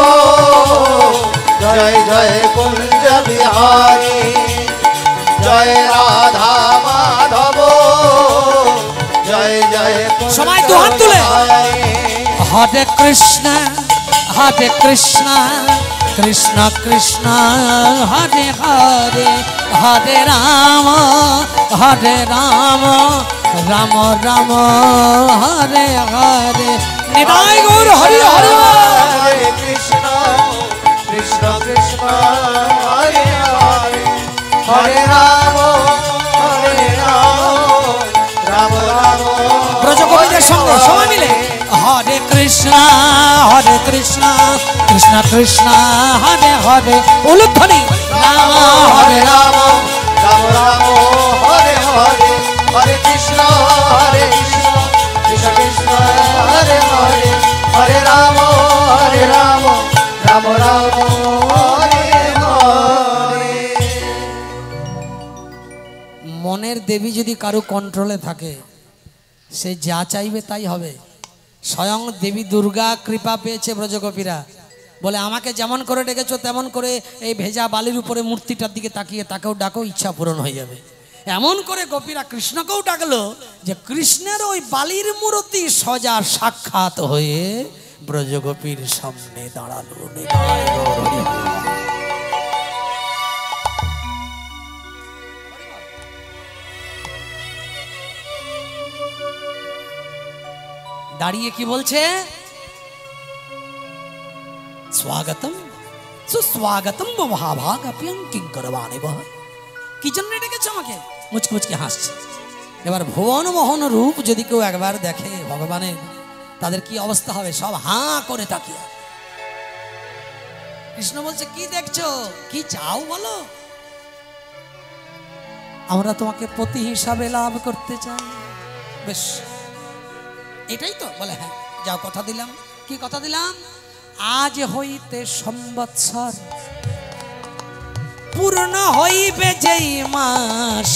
জয় জয় কুঞ্জ বিহারী জয় রাধা মাধব জয় জয়। সবাই দু হাত তুলে হরে কৃষ্ণ কৃষ্ণ কৃষ্ণ হরে হরে হরে রাম রাম রাম হরে হরে নিতাই গৌর হরি হরি। হরে কৃষ্ণ কৃষ্ণ কৃষ্ণ হরে হরে হরে রাম রাম রাম। ব্রজগোপীদের সঙ্গে সবাই মিলে হরে কৃষ্ণ কৃষ্ণ কৃষ্ণ হরে হরে উলুধ্বনি রাম হরে রাম রাম রাম হরে হরে হরে কৃষ্ণ কৃষ্ণ কৃষ্ণ হরে হরে হরে রাম রাম রাম হরে হরে। মনের দেবী যদি কারো কন্ট্রোলে থাকে সে যা চাইবে তাই হবে। স্বয়ং দেবী দুর্গা কৃপা পেয়েছে ব্রজগোপীরা, বলে আমাকে যেমন করে ডেকেছো তেমন করে এই ভেজা বালির উপরে মূর্তিটার দিকে তাকিয়ে তাকেও ডাকো, ইচ্ছা পূরণ হয়ে যাবে। এমন করে গোপীরা কৃষ্ণকেও ডাকলো যে কৃষ্ণের ওই বালির মূর্তি সজা সাক্ষাৎ হয়ে ব্রজগোপীর সামনে দাঁড়ালো। দাঁড়িয়ে কি বলছে? স্বাগতম সুস্বাগতম মহাভাগাপ্যং কিঙ্করবাণে বহ। কি জন্য ডেকেছ আমাকে? মুচকি হাসছে। এবার ভুবন মোহন রূপ যদি কেউ একবার দেখে ভগবানের, তাদের কি অবস্থা হবে? সব হাঁ করে তাকিয়ে। কৃষ্ণ বলছে কি দেখছো, কি চাও বলো? আমরা তোমাকে পতি হিসাবে লাভ করতে চাই। বেশ, এটাই তো? বলে হ্যাঁ, যাও, কথা দিলাম। কি কথা দিলাম? আজ হইতে সম্বৎসর পূর্ণ হইবে যেই মাস,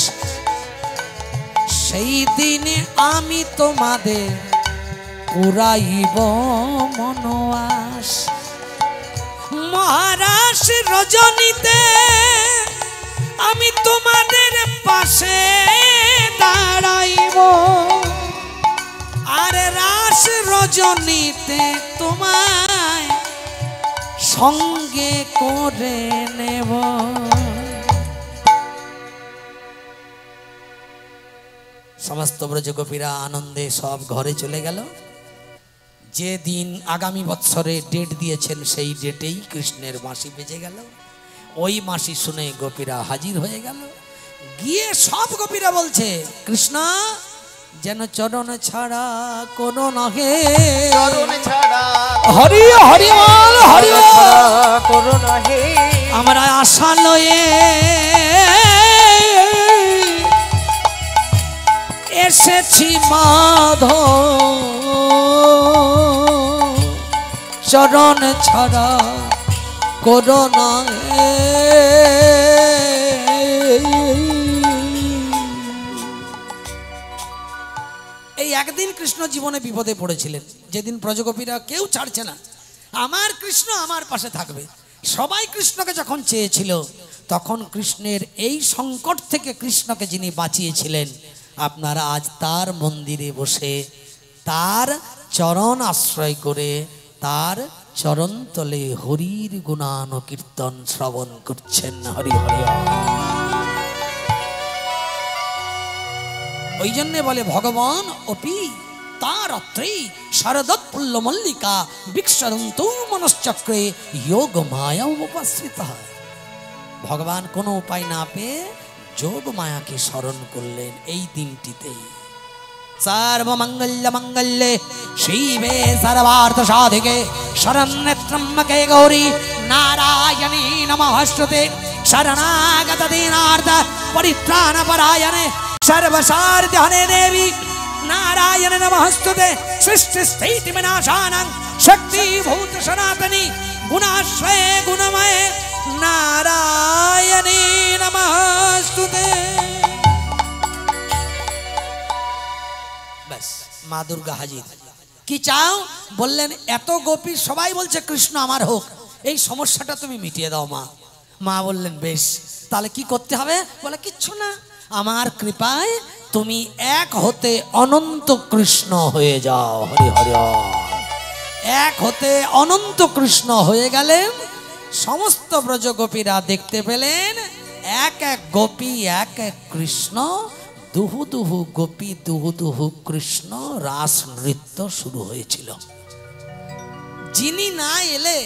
সেই দিনে আমি তোমাদের পুরাইব মনোয়াস। মহারাজ রজনীতে আমি তোমাদের পাশে দাঁড়াইব, আর রাস রজনীতে তোমায় সঙ্গে করে নেব। সমস্ত ব্রজগোপীরা আনন্দে সব ঘরে চলে গেল। যে দিন আগামী বৎসরে ডেট দিয়েছেন সেই ডেটেই কৃষ্ণের মাসি বেজে গেল। ওই মাসি শুনে গোপীরা হাজির হয়ে গেল। গিয়ে সব গোপীরা বলছে কৃষ্ণ যেন চরণ ছাড়া কোনো নহে, চরণ ছাড়া হরি হরি বল হরি করো নাহি। আমরা আশা লয়ে এসেছি মাধব, চরণ ছাড়া কোনো নহে। এই একদিন কৃষ্ণ জীবনে বিপদে পড়েছিলেন, যেদিন ব্রজগোপীরা কেউ ছাড়ছে না, আমার কৃষ্ণ আমার পাশে থাকবে। সবাই কৃষ্ণকে যখন চেয়েছিল, তখন কৃষ্ণের এই সংকট থেকে কৃষ্ণকে যিনি বাঁচিয়েছিলেন, আপনারা আজ তার মন্দিরে বসে তার চরণ আশ্রয় করে তার চরণ তলে হরির গুণান কীর্তন শ্রবণ করছেন। হরি হরি। ওই জন্যে বলে ভগবান অপি তারত্রী শারদৎফুল্ল মল্লিকা বিক্ষরন্তু মনশ্চক্রে যোগ মায়া উপাশ্রিত। ভগবান কোনো উপায় না পেয়ে যোগ মায়াকে স্মরণ করলেন এই দিনটিতেই। सर्वमंगल्य मंगल्ये शिवे सर्वार्थ साधिके शरण्ये त्र्यंबके गौरी नारायणी नमोस्तुते शरणागत दीनार्थ परित्राण परायणे सर्वसारथि हरे देवी नारायण नमोस्तुते सृष्टि स्थिति विनाशानं शक्ति भूत सनातनी गुणाश्रय गुणमय नारायणी नमोस्तुते। মা দুর্গা হাজির। কি চাও? বললেন এত গোপী সবাই বলছে কৃষ্ণ আমার হোক, এই সমস্যাটা তুমি মিটিয়ে দাও মা। মা বললেন বেশ, তাহলে কি করতে হবে? বলে কিচ্ছু না, আমার কৃপায় তুমি এক হতে অনন্ত কৃষ্ণ হয়ে যাও। হরি হরি। এক হতে অনন্ত কৃষ্ণ হয়ে গেলেন। সমস্ত ব্রজগোপীরা দেখতে পেলেন এক এক গোপী এক এক কৃষ্ণ, দুহু দুহু গোপী দুহু দুহু কৃষ্ণ রাস নৃত্য শুরু হয়েছিল। যিনি না এলে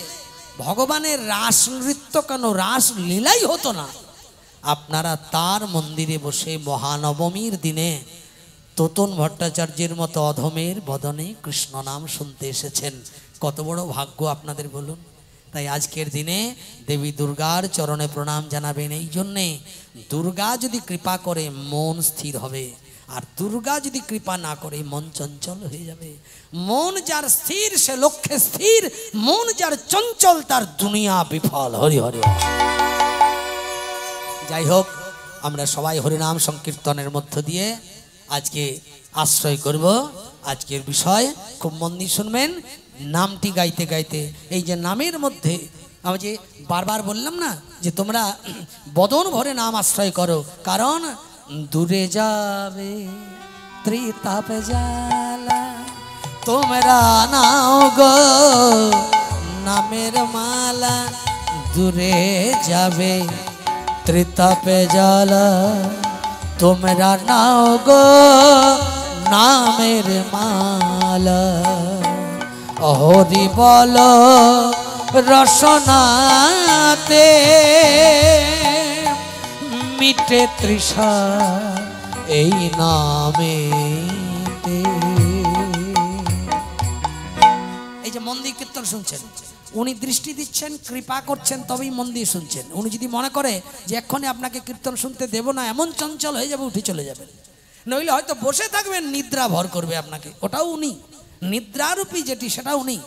ভগবানের রাস নৃত্য কেন, রাস লীলাই হতো না। আপনারা তার মন্দিরে বসে মহানবমীর দিনে তোতন ভট্টাচার্যের মতো অধমের বদনে কৃষ্ণ নাম শুনতে এসেছেন। কত বড় ভাগ্য আপনাদের বলুন। তাই আজকের দিনে দেবী দুর্গার চরণে প্রণাম জানাবেন। এই জন্যে দুর্গা যদি কৃপা করে মন স্থির হবে, আর দুর্গা যদি কৃপা না করে মন চঞ্চল হয়ে যাবে। মন যার স্থির সে লক্ষ্যে স্থির, মন যার চঞ্চল তার দুনিয়া বিফল। হরি হরি। যাই হোক, আমরা সবাই হরিনাম সংকীর্তনের মধ্য দিয়ে আজকে আশ্রয় করব। আজকের বিষয় খুব মন দিয়ে শুনবেন। নামটি গাইতে গাইতে, এই যে নামের মধ্যে আমি যে বারবার বললাম না যে তোমরা বদন ভরে নাম আশ্রয় করো, কারণ দূরে যাবে ত্রিতাপ জ্বালা, তোমরা নাও গো নামের মালা, দূরে যাবে ত্রিতাপে জ্বালা, তোমরা নাও গো নামের মালা। হরি বল রসনাতে মিটে তৃষা এই নামেতে। এই যে মন দিয়ে কীর্তন শুনছেন, উনি দৃষ্টি দিচ্ছেন, কৃপা করছেন, তবেই মন দিয়ে শুনছেন। উনি যদি মনে করে যে এক্ষণে আপনাকে কীর্তন শুনতে দেব না, এমন চঞ্চল হয়ে যাবে, উঠে চলে যাবেন। নইলে হয়তো বসে থাকবেন, নিদ্রা ভর করবে আপনাকে, ওটাও উনি। নিদ্রারূপী যেটি সেটা উনি।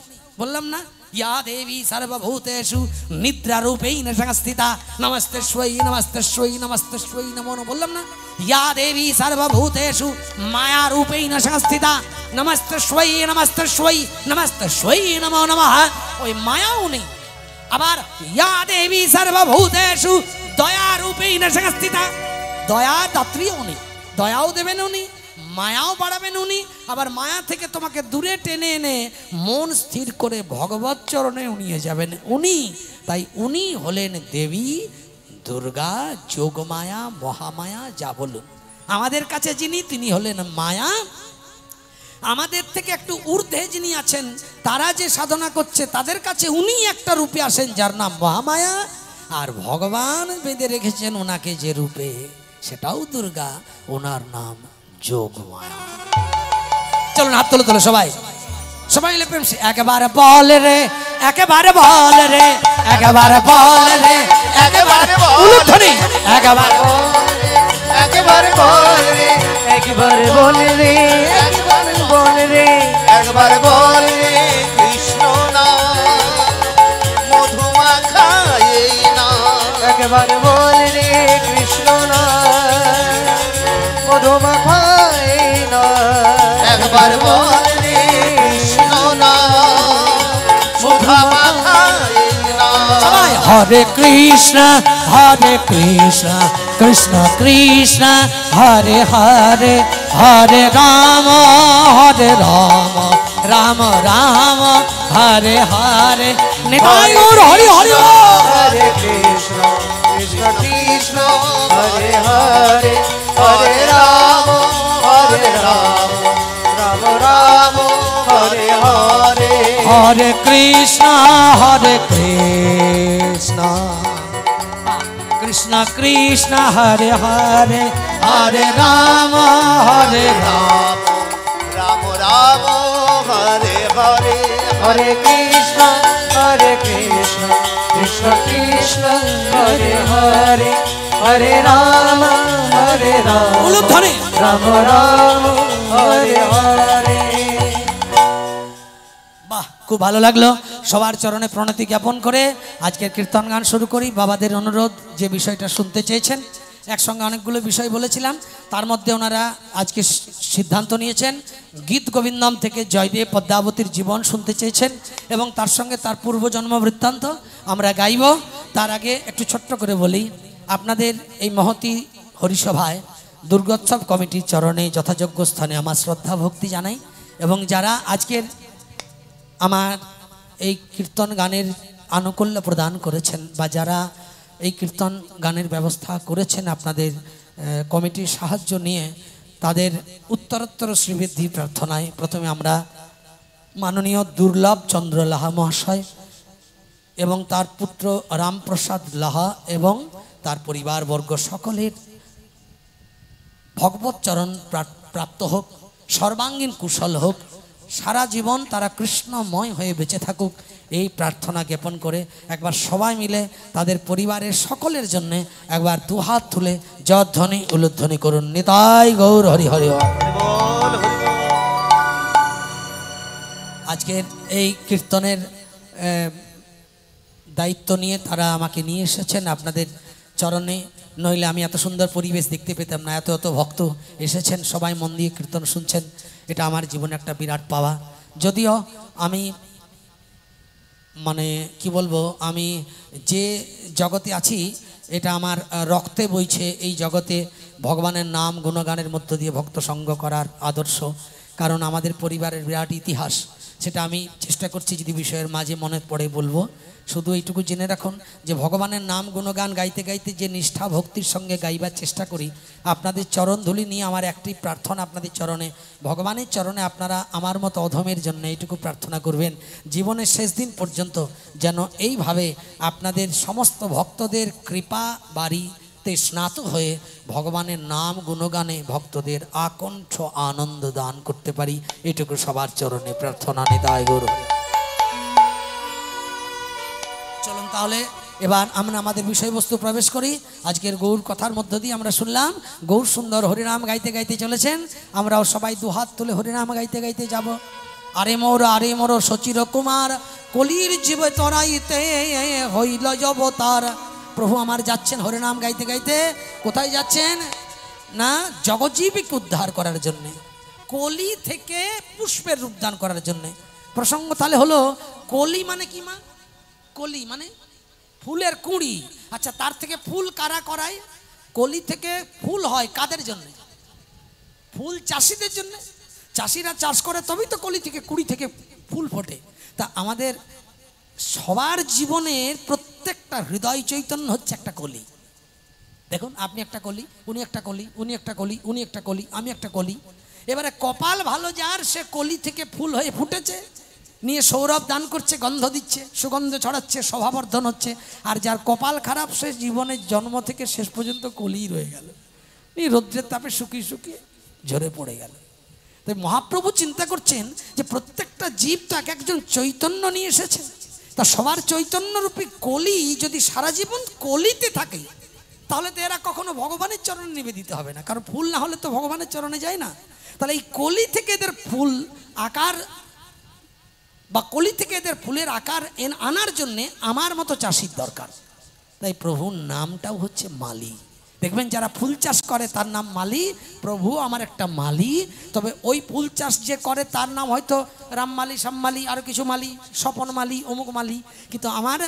বললাম না, ইয়া দেবী সর্বভূতেষু নিদ্রারূপেণ সংস্থিতা, নমস্তেশ্বৈ নমস্তেশ্বৈ নমস্তেশ্বৈ নমো নমঃ। বললাম না, ইয়া দেবী সর্বভূতেষু মায়ারূপেণ সংস্থিতা, নমস্তেশ্বৈ নমস্তেশ্বৈ নমস্তেশ্বৈ নমো নমঃ। ওই মায়াও নেই। আবার ইয়া দেবী সর্বভূতেষু দয়ারূপেণ সংস্থিতা, দয়া দাত্রীও নেই। দয়াও দেবেন উনি, মায়াও বাড়াবেন উনি। আবার মায়া থেকে তোমাকে দূরে টেনে এনে মন স্থির করে ভগবত চরণে নিয়ে যাবেন উনি। তাই উনি হলেন দেবী দুর্গা, যোগমায়া, মহামায়া, যা বলুন। আমাদের কাছে যিনি, তিনি হলেন মায়া। আমাদের থেকে একটু ঊর্ধ্বে যিনি আছেন, তারা যে সাধনা করছে তাদের কাছে উনি একটা রূপে আসেন যার নাম মহামায়া। আর ভগবান বেঁধে রেখেছেন ওনাকে যে রূপে, সেটাও দুর্গা, ওনার নাম যোগমায়া। চলুন হাত তোলো তোলো সবাই, সবাই মিলে প্রেম সে একেবারে বল রে, একেবারে বল রে, একেবারে বল রে, একেবারে উলুধ্বনি, একেবারে একেবারে বল রে, একবার বল রে, একবার বল রে, একবার বল রে কৃষ্ণ নাম, মধুমাখা এই নাম। একবার বল রে কৃষ্ণ নাম, মধুমাখা এই নাম। একবার বল রে কৃষ্ণ নাম, মধুমাখা এই নাম। সবাই হরে কৃষ্ণ কৃষ্ণ কৃষ্ণ হরে হরে, হরে রাম রাম রাম হরে হরে। নিতাই গৌর হরি হরি। হরে কৃষ্ণ কৃষ্ণ কৃষ্ণ হরে হরে, হরে রাম রাম রাম হরে হরে। হরে কৃষ্ণ কৃষ্ণ কৃষ্ণ হরে হরে, হরে রাম রাম। রাম রাম হরে হরে। হরে কৃষ্ণ কৃষ্ণ কৃষ্ণ হরে হরে, হরে রাম উলুধ্বনি। রাম রাম হরে হরে। বাহ, খুব ভালো লাগলো। সবার চরণে প্রণতি জ্ঞাপন করে আজকের কীর্তন গান শুরু করি। বাবাদের অনুরোধ, যে বিষয়টা শুনতে চেয়েছেন, একসঙ্গে অনেকগুলো বিষয় বলেছিলাম, তার মধ্যে ওনারা আজকে সিদ্ধান্ত নিয়েছেন গীত গোবিন্দম থেকে জয়দেব পদ্মাবতীর জীবন শুনতে চেয়েছেন, এবং তার সঙ্গে তার পূর্বজন্ম বৃত্তান্ত আমরা গাইব। তার আগে একটু ছোট্ট করে বলি, আপনাদের এই মহতী হরিসভায় দুর্গোৎসব কমিটির চরণে যথাযোগ্য স্থানে আমার শ্রদ্ধা ভক্তি জানাই। এবং যারা আজকের আমার এই কীর্তন গানের আনুকূল্য প্রদান করেছেন, বা যারা এই কীর্তন গানের ব্যবস্থা করেছেন আপনাদের কমিটির সাহায্য নিয়ে, তাদের উত্তরোত্তর শ্রীবৃদ্ধি প্রার্থনায় প্রথমে আমরা মাননীয় দুর্লভ চন্দ্র লাহা মহাশয় এবং তার পুত্র রামপ্রসাদ লাহা এবং তার পরিবারবর্গ সকলের ভগবত চরণ প্রাপ্ত হোক, সর্বাঙ্গীন কুশল হোক, সারা জীবন তারা কৃষ্ণময় হয়ে বেঁচে থাকুক, এই প্রার্থনা জ্ঞাপন করে একবার সবাই মিলে তাদের পরিবারের সকলের জন্য একবার দুহাত তুলে জয়ধ্বনি উলুধ্বনি করুন। নিতাই গৌর হরি হরি বল। আজকের এই কীর্তনের দায়িত্ব নিয়ে তারা আমাকে নিয়ে এসেছেন আপনাদের চরণে, নইলে আমি এত সুন্দর পরিবেশ দেখতে পেতাম না। এত এত ভক্ত এসেছেন, সবাই মন দিয়ে কীর্তন শুনছেন, এটা আমার জীবনে একটা বিরাট পাওয়া। যদিও আমি মানে কি বলবো, আমি যে জগতে আছি এটা আমার রক্তে বইছে, এই জগতে ভগবানের নাম গুণগানের মধ্য দিয়ে ভক্ত সঙ্গ করার আদর্শ। কারণ আমাদের পরিবারের বিরাট ইতিহাস, সেটা আমি চেষ্টা করছি যদি বিষয়ের মাঝে মনে পড়ে বলবো। শুধু এইটুকু জেনে রাখুন যে ভগবানের নাম গুণগান গাইতে গাইতে যে নিষ্ঠা ভক্তির সঙ্গে গাইবার চেষ্টা করি, আপনাদের চরণ ধুলি নিয়ে আমার একটি প্রার্থনা আপনাদের চরণে, ভগবানের চরণে আপনারা আমার মতো অধমের জন্য এইটুকু প্রার্থনা করবেন, জীবনের শেষ দিন পর্যন্ত যেন এইভাবে আপনাদের সমস্ত ভক্তদের কৃপা বাড়িতে স্নাত হয়ে ভগবানের নাম গুণগানে ভক্তদের আকণ্ঠ আনন্দ দান করতে পারি, এটুকু সবার চরণে প্রার্থনা। নিতাই গৌর। চলুন তাহলে এবার আমরা আমাদের বিষয়বস্তু প্রবেশ করি। আজকের গৌর কথার মধ্য দিয়ে আমরা শুনলাম গৌর সুন্দর হরিনাম গাইতে গাইতে চলেছেন, আমরাও সবাই দুহাত তুলে হরিনাম গাইতে গাইতে যাব। আরে মোর সচির কুমার, কলির জীব তরাইতে হইল অবতার। প্রভু আমার যাচ্ছেন হরিনাম গাইতে গাইতে, কোথায় যাচ্ছেন না জগজীবীকে উদ্ধার করার জন্যে, কলি থেকে পুষ্পের রূপদান করার জন্যে। প্রসঙ্গ তাহলে হলো কলি মানে কি মা? কলি মানে ফুলের কুঁড়ি। আচ্ছা, তার থেকে ফুল কারা করায়? কলি থেকে ফুল হয় কাদের জন্য? ফুল চাষিদের জন্য। চাষিরা চাষ করে তবেই তো কলি থেকে কুঁড়ি থেকে ফুল ফোটে। তা আমাদের সবার জীবনের প্রত্যেকটা হৃদয় চৈতন্য হচ্ছে একটা কলি। দেখুন, আপনি একটা কলি, উনি একটা কলি, উনি একটা কলি, উনি একটা কলি, আমি একটা কলি। এবারে কপাল ভালো যার, সে কলি থেকে ফুল হয়ে ফুটেছে, নিয়ে সৌরভ দান করছে, গন্ধ দিচ্ছে, সুগন্ধ ছড়াচ্ছে, শোভাবর্ধন হচ্ছে। আর যার কপাল খারাপ, সে জীবনের জন্ম থেকে শেষ পর্যন্ত কলি রয়ে গেল, রৌদ্রের তাপে শুকিয়ে শুকিয়ে ঝরে পড়ে গেল। তাই মহাপ্রভু চিন্তা করছেন যে প্রত্যেকটা জীব তাকে একজন চৈতন্য নিয়ে এসেছে, তা সবার চৈতন্যরূপী কলি যদি সারা জীবন কলিতে থাকে, তাহলে তো এরা কখনো ভগবানের চরণে নিবেদিত হবে না, কারণ ফুল না হলে তো ভগবানের চরণে যায় না। তাহলে এই কলি থেকে এদের ফুল আকার বা কলি থেকে এদের ফুলের আকার আনার জন্যে আমার মতো চাষির দরকার। তাই প্রভুর নামটাও হচ্ছে মালি। দেখবেন যারা ফুল চাষ করে তার নাম মালি। প্রভু আমার একটা মালি, তবে ওই ফুল চাষ যে করে তার নাম হয়তো রামমালি, শ্যামমালি, আরও কিছু মালি, স্বপন মালি, অমুক মালি। কিন্তু আমার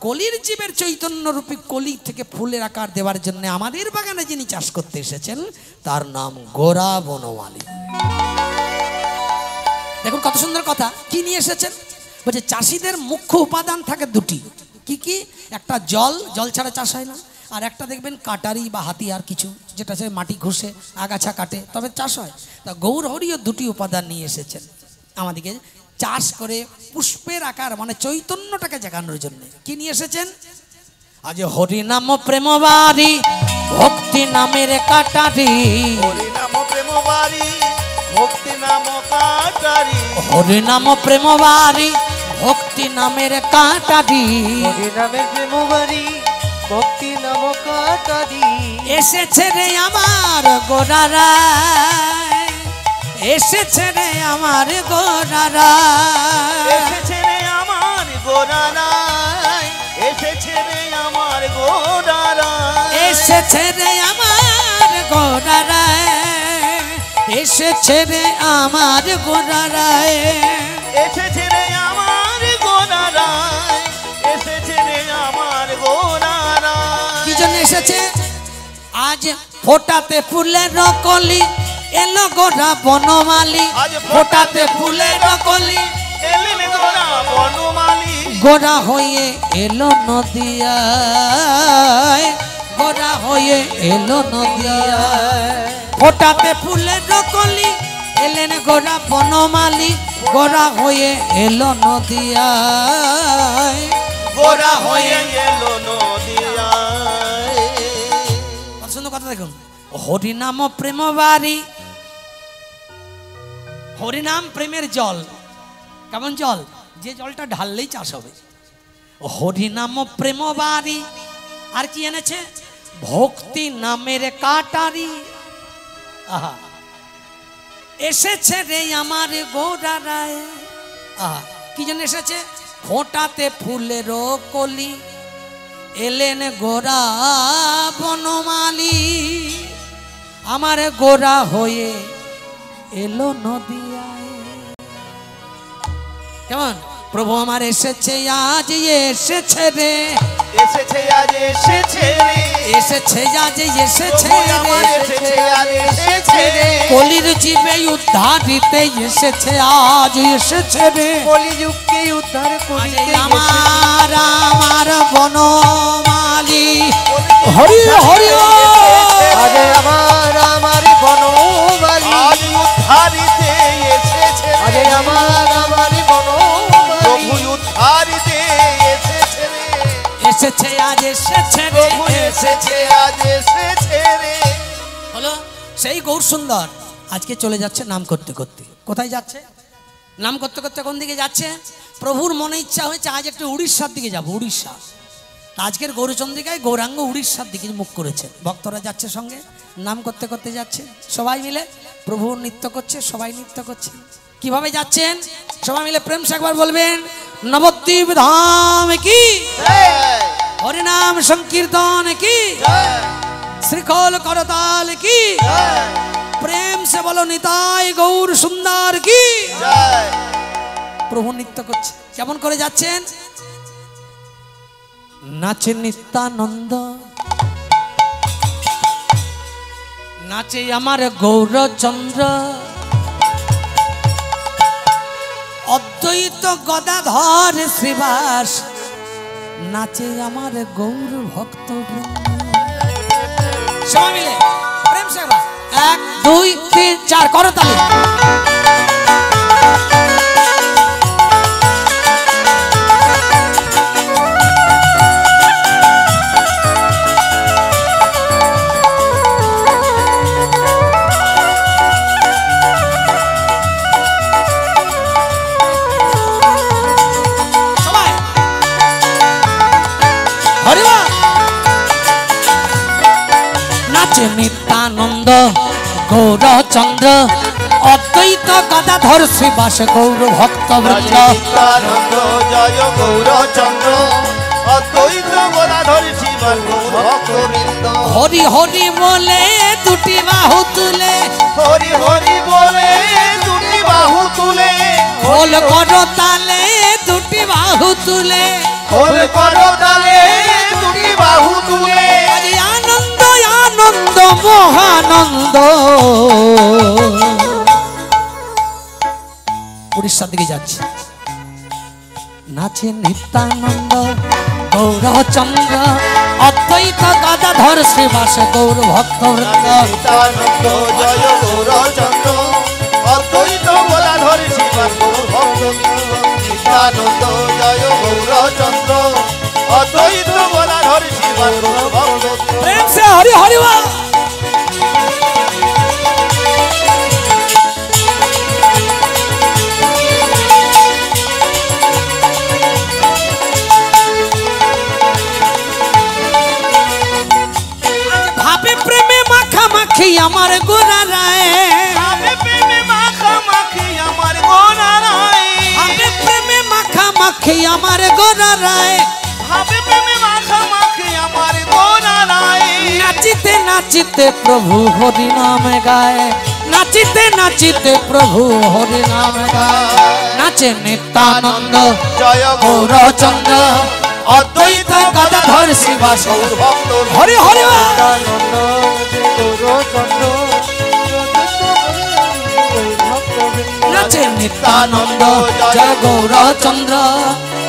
কলির জীবের চৈতন্যরূপী কলি থেকে ফুলের আকার দেওয়ার জন্য আমাদের বাগানে যিনি চাষ করতে এসেছেন তার নাম গোরা বনমালী। দেখুন কত সুন্দর কথা। কি নিয়ে এসেছেন? বলছে চাষিদের মুখ্য উপাদান থাকে দুটি। কি কি? একটা জল, জল ছাড়া চাষ হয় না। আর একটা দেখবেন কাটারি বা হাতিয়ার কিছু, যেটা সে মাটি ঘষে আগাছা কাটে তবে চাষ হয়। তা গৌর হরিও দুটি উপাদান নিয়ে এসেছেন আমাদেরকে চাষ করে পুষ্পের আকার মানে চৈতন্যটাকে জাগানোর জন্য। কি নিয়ে এসেছেন? আজ হরিনাম প্রেম বাড়ি, ভক্তি নামের কাটারি। হরিনাম প্রেম বাড়ি, ভক্তি নাম কাটারি। হরিনাম প্রেম বাড়ি, ভক্তি নামের কাটারি। হরিনামের প্রেম বাড়ি, ভক্তি নাম কাটারি। এসেছে রে আমার গোরারা, এসেছে রে আমার গোরারা, এসেছে রে আমার গোরারাই, এসেছে রে আমার গোরারাই, এসেছে রে আমার গোরারা, এসেছে রে আমার গোরারা, এসেছে রে আমার গোরারাই, এসেছে রে আমার গোরারাই। কি জন্য এসেছে? আজ ফোটাতে ফুলের কলি এলো গোরা বনমালী। আজ ফোটাতে ফুলের কলি এলেন গোরা বনমালী। গোরা হয়ে এলো নদিয়ায়, গোরা হয়ে এলো নদিয়ায়। ফোটাতে ফুলের কলি এলেন গোরা বনমালী, গোরা হয়ে এলো নদিয়ায়, গোরা হয়ে এলো নদিয়ায়। কত সুন্দর কথা দেখুন। হরিনাম প্রেম বাড়ি, হরিনাম প্রেমের জল। কেমন জল? যে জলটা ঢাললেই চাষ হবে। হরিনাম প্রেম বাড়ি, আর কি এনেছে? ভক্তি নামের কাটারি। আহা, এসেছে রে আমার গোরা রায়। আহা, কি জন্য এসেছে? ফোঁটাতে ফুলের কলি, এলেন গোরা বনমালী। আমার গোরা হয়ে এলো নদিয়ায়। কেমন? প্রভু আমার এসেছে আজ, এসেছে রে, এসেছে আজ এসেছে রে, এসেছে আজ এসেছে প্রভু আমার রে, এসেছে আজ এসেছে রে, কলির জীবে উদ্ধারিতে এসেছে আজ এসেছে রে। কলিযুগকে উদ্ধার করিতে আজ আমার আমার বনমালী। হরি হরি আজ আমার বনমালী, আজ উদ্ধারিতে এসেছে আজ রে, আমার বনমালী, প্রভু উদ্ধারিতে এসেছে রে, এসেছে আজ এসেছে রে, প্রভু এসেছে আজ এসেছে রে। হলো সেই গৌর সুন্দর আজকে চলে যাচ্ছে নাম করতে করতে। কোথায় যাচ্ছে? নাম করতে করতে কোন দিকে যাচ্ছে? প্রভুর মনে ইচ্ছা হয়েছে আজ একটু উড়িষ্যার দিকে যাব, উড়িষ্যা। আজকের গৌরচন্দ্রিকায় গৌরাঙ্গ উড়িষ্যার দিকে মুখ করেছেন। ভক্তরা যাচ্ছে সঙ্গে, নাম করতে করতে যাচ্ছে সবাই মিলে। প্রভু নৃত্য করছে, সবাই নৃত্য করছে। কিভাবে যাচ্ছেন? সবাই মিলে প্রেম সে একবার বলবেন, নবদ্বীপ ধাম কি, জয় হরিনাম সংকীর্তন কি, জয় শ্রীখোল করতাল কি, জয় প্রেম সে বলো নিতাই গৌর সুন্দর কি। জয়। প্রভু নৃত্য করছে। কেমন করে যাচ্ছেন? নাচে নিত্যানন্দ, নাচে আমার গৌরচন্দ্র, অদ্বৈত গদাধর শ্রীবাস, নাচে আমার গৌর ভক্ত বৃন্দ। সবাই মিলে প্রেম সে একবার, 1 2 3 4 করতালি। নিত্যানন্দ গৌরচন্দ্র, অদ্বৈত গদাধর শ্রীবাস গৌর ভক্ত বৃন্দ। নিত্যানন্দ জয় গৌরচন্দ্র, অদ্বৈত গদাধর শ্রীবাস গৌর ভক্তবৃন্দ। হরি হরি বলে দুটি বাহু তুলে, হরি হরি বলে দুটি বাহু তুলে, খোল করো তালে দুটি বাহু তুলে, খোল করো তালে দুটি বাহু তুলে। আরে আনন্দ আনন্দ মহানন্দ। উড়িষ্যার দিকে যাচ্ছে। নাচে নিত্যানন্দ গৌরচন্দ্র, অদ্বৈত গদাধর শ্রীবাস গৌর ভক্ত বৃন্দ। নিত্যানন্দ জয় গৌরচন্দ্র, অদ্বৈত গদাধর শ্রীবাস গৌর ভক্তবৃন্দ। নিত্যানন্দ জয় গৌরচন্দ্র, অদ্বৈত গদাধর শ্রীবাস গৌর ভক্তবৃন্দ। प्रेम से हरि हरि बोल। भावे प्रेमे माखा माखी আমার গোরা রায়, ভাবে প্রেমে মাখামাখি আমার গোরা রায়, ভাবে প্রেমে মাখা মাখি আমার গোরা রায়, ভাবে প্রেমে মাখামাখি আমার গোরা রায়। নাচিতে নাচিতে প্রভু হরি নাম গায়, নাচিতে নাচিতে প্রভু হরি নাম গায়। নাচে নিত্যানন্দ জয় গৌরচন্দ্র, অদ্বৈত গদাধর শ্রীবাস গৌর ভক্ত হরি হরি বল। নিত্যানন্দ গৌরচন্দ্র, নাচে নিত্যানন্দ জয় গৌরচন্দ্র,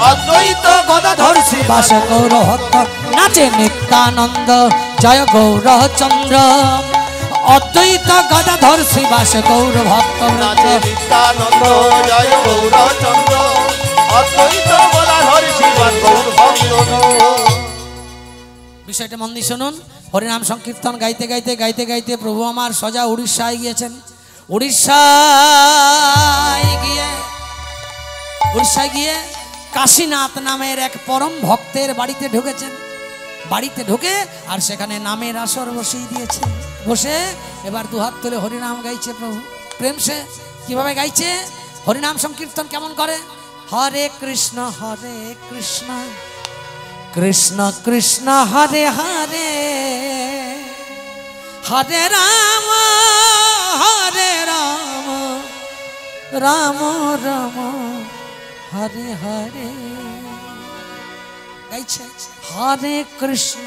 অদ্বৈত গদাধর শ্রীবাস গৌর ভক্ত। নাচে নিত্যানন্দ জয় গৌরচন্দ্র, অদ্বৈত গদাধর শ্রীবাস গৌর ভক্ত। নাচে নিত্যানন্দ জয় গৌরচন্দ্র, অদ্বৈত গদাধর শ্রীবাস গৌর ভক্ত। বিষয়টা মন দিয়ে শুনুন। হরিনাম সংকীর্তন গাইতে গাইতে গাইতে গাইতে প্রভু আমার সোজা উড়িষ্যায় গিয়েছেন। উড়িষ্যায় গিয়ে কাশীনাথ নামের এক পরম ভক্তের বাড়িতে ঢুকেছেন। বাড়িতে ঢুকে আর সেখানে নামের আসর বসিয়ে দিয়েছেন। বসে এবার দুহাত তুলে হরিনাম গাইছে প্রভু প্রেম সে। কিভাবে গাইছে? হরিনাম সংকীর্তন কেমন করে? হরে কৃষ্ণ কৃষ্ণ কৃষ্ণ হরে হরে, হরে রাম রাম রাম হরে হরে। গাইছে হরে কৃষ্ণ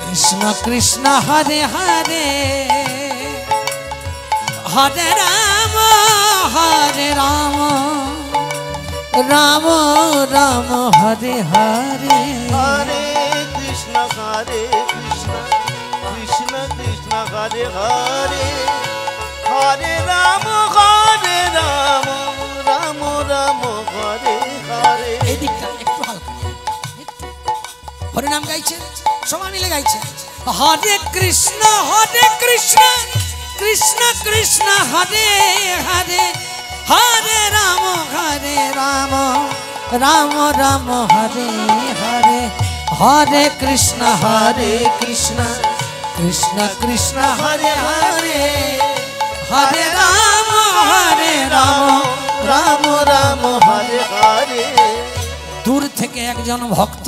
কৃষ্ণ কৃষ্ণ হরে হরে, হরে রাম রাম রাম হরে হরে। হরে কৃষ্ণ কৃষ্ণ কৃষ্ণ হরে হরে, হরে রাম রাম রাম হরে হরে। এই দিকটা একটু হালকা, হরিনাম গাইছে সবাই মিলে গাইছে। হরে কৃষ্ণ কৃষ্ণ কৃষ্ণ হরে হরে, হরে রাম রাম রাম হরে হরে, হরে কৃষ্ণ কৃষ্ণ কৃষ্ণ হরে হরে, হরে রাম রাম রাম হরে হরে। দূর থেকে একজন ভক্ত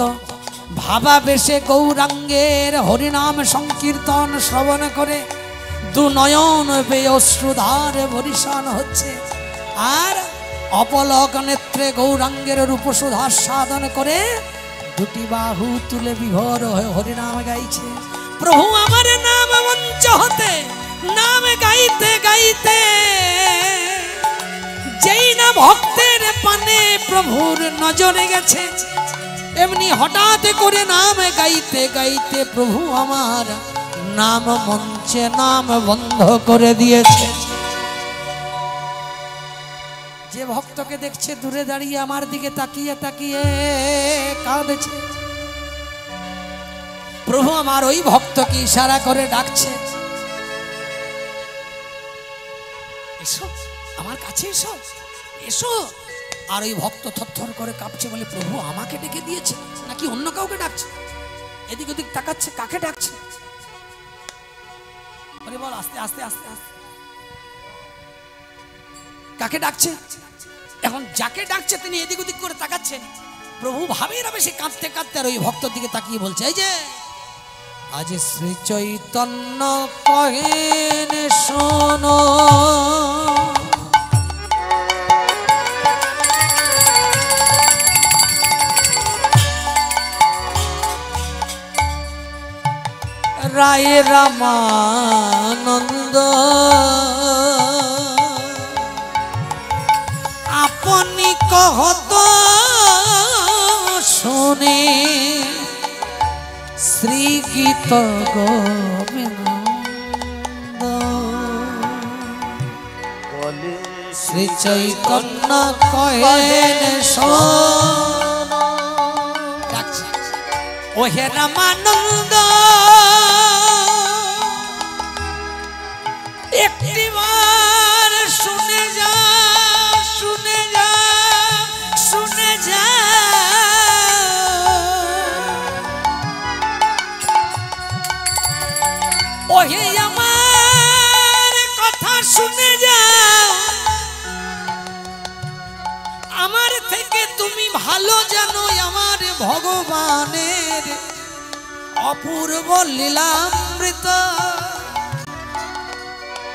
ভাবা বেশে গৌরাঙ্গের হরিনাম সংকীর্তন শ্রবণ করে দু নয়ন বেয়ে অশ্রুধার বরিশান হচ্ছে, আর অপলক নেত্রে গৌরাঙ্গের রূপসুধা সাধন করে দুটি বাহু তুলে বিভোর হয়ে হরিনাম গাইছে। প্রভু আমার নাম মঞ্চ হতে নাম গাইতে গাইতে যেই না ভক্তের পানে প্রভুর নজরে গেছে, এমনি হঠাৎ করে নাম গাইতে গাইতে প্রভু আমার নাম মঞ্চে নাম বন্ধ করে দিয়েছে। যে ভক্তকে দেখছে দূরে দাঁড়িয়ে আমার দিকে তাকিয়ে তাকিয়ে কাঁদছে, প্রভু আমার ওই ভক্তকে ইশারা করে ডাকছে, এসো আমার কাছে এসো এসো। আর ওই ভক্ত থরথর করে কাঁপছে, বলে প্রভু আমাকে ডেকে দিয়েছে নাকি অন্য কাউকে ডাকছে? এদিক ওদিক তাকাচ্ছে, কাকে ডাকছে? বলে বল আস্তে আস্তে আস্তে আস্তে, কাকে ডাকছে? এখন যাকে ডাকছে তিনি এদিক ওদিক করে তাকাচ্ছেন। প্রভু ভাবের বেশি কাঁদতে কাঁদতে আর ওই ভক্তর দিকে তাকিয়ে বলছে, এই যে আজ শ্রী চৈতন্য কহেন শোনো, রায় রামানন্দ আপনি কহত শুনে শ্রী গীত গোবিন্দ, শ্রী চৈতন্য কহেন শোনো। ওহে রামানন্দ একটিবার শুনে যা শুনে যা শুনে যা, ওহে আমার কথা শুনে যা, আমার থেকে তুমি ভালো জানো আমার ভগবানের অপূর্ব লীলামৃত।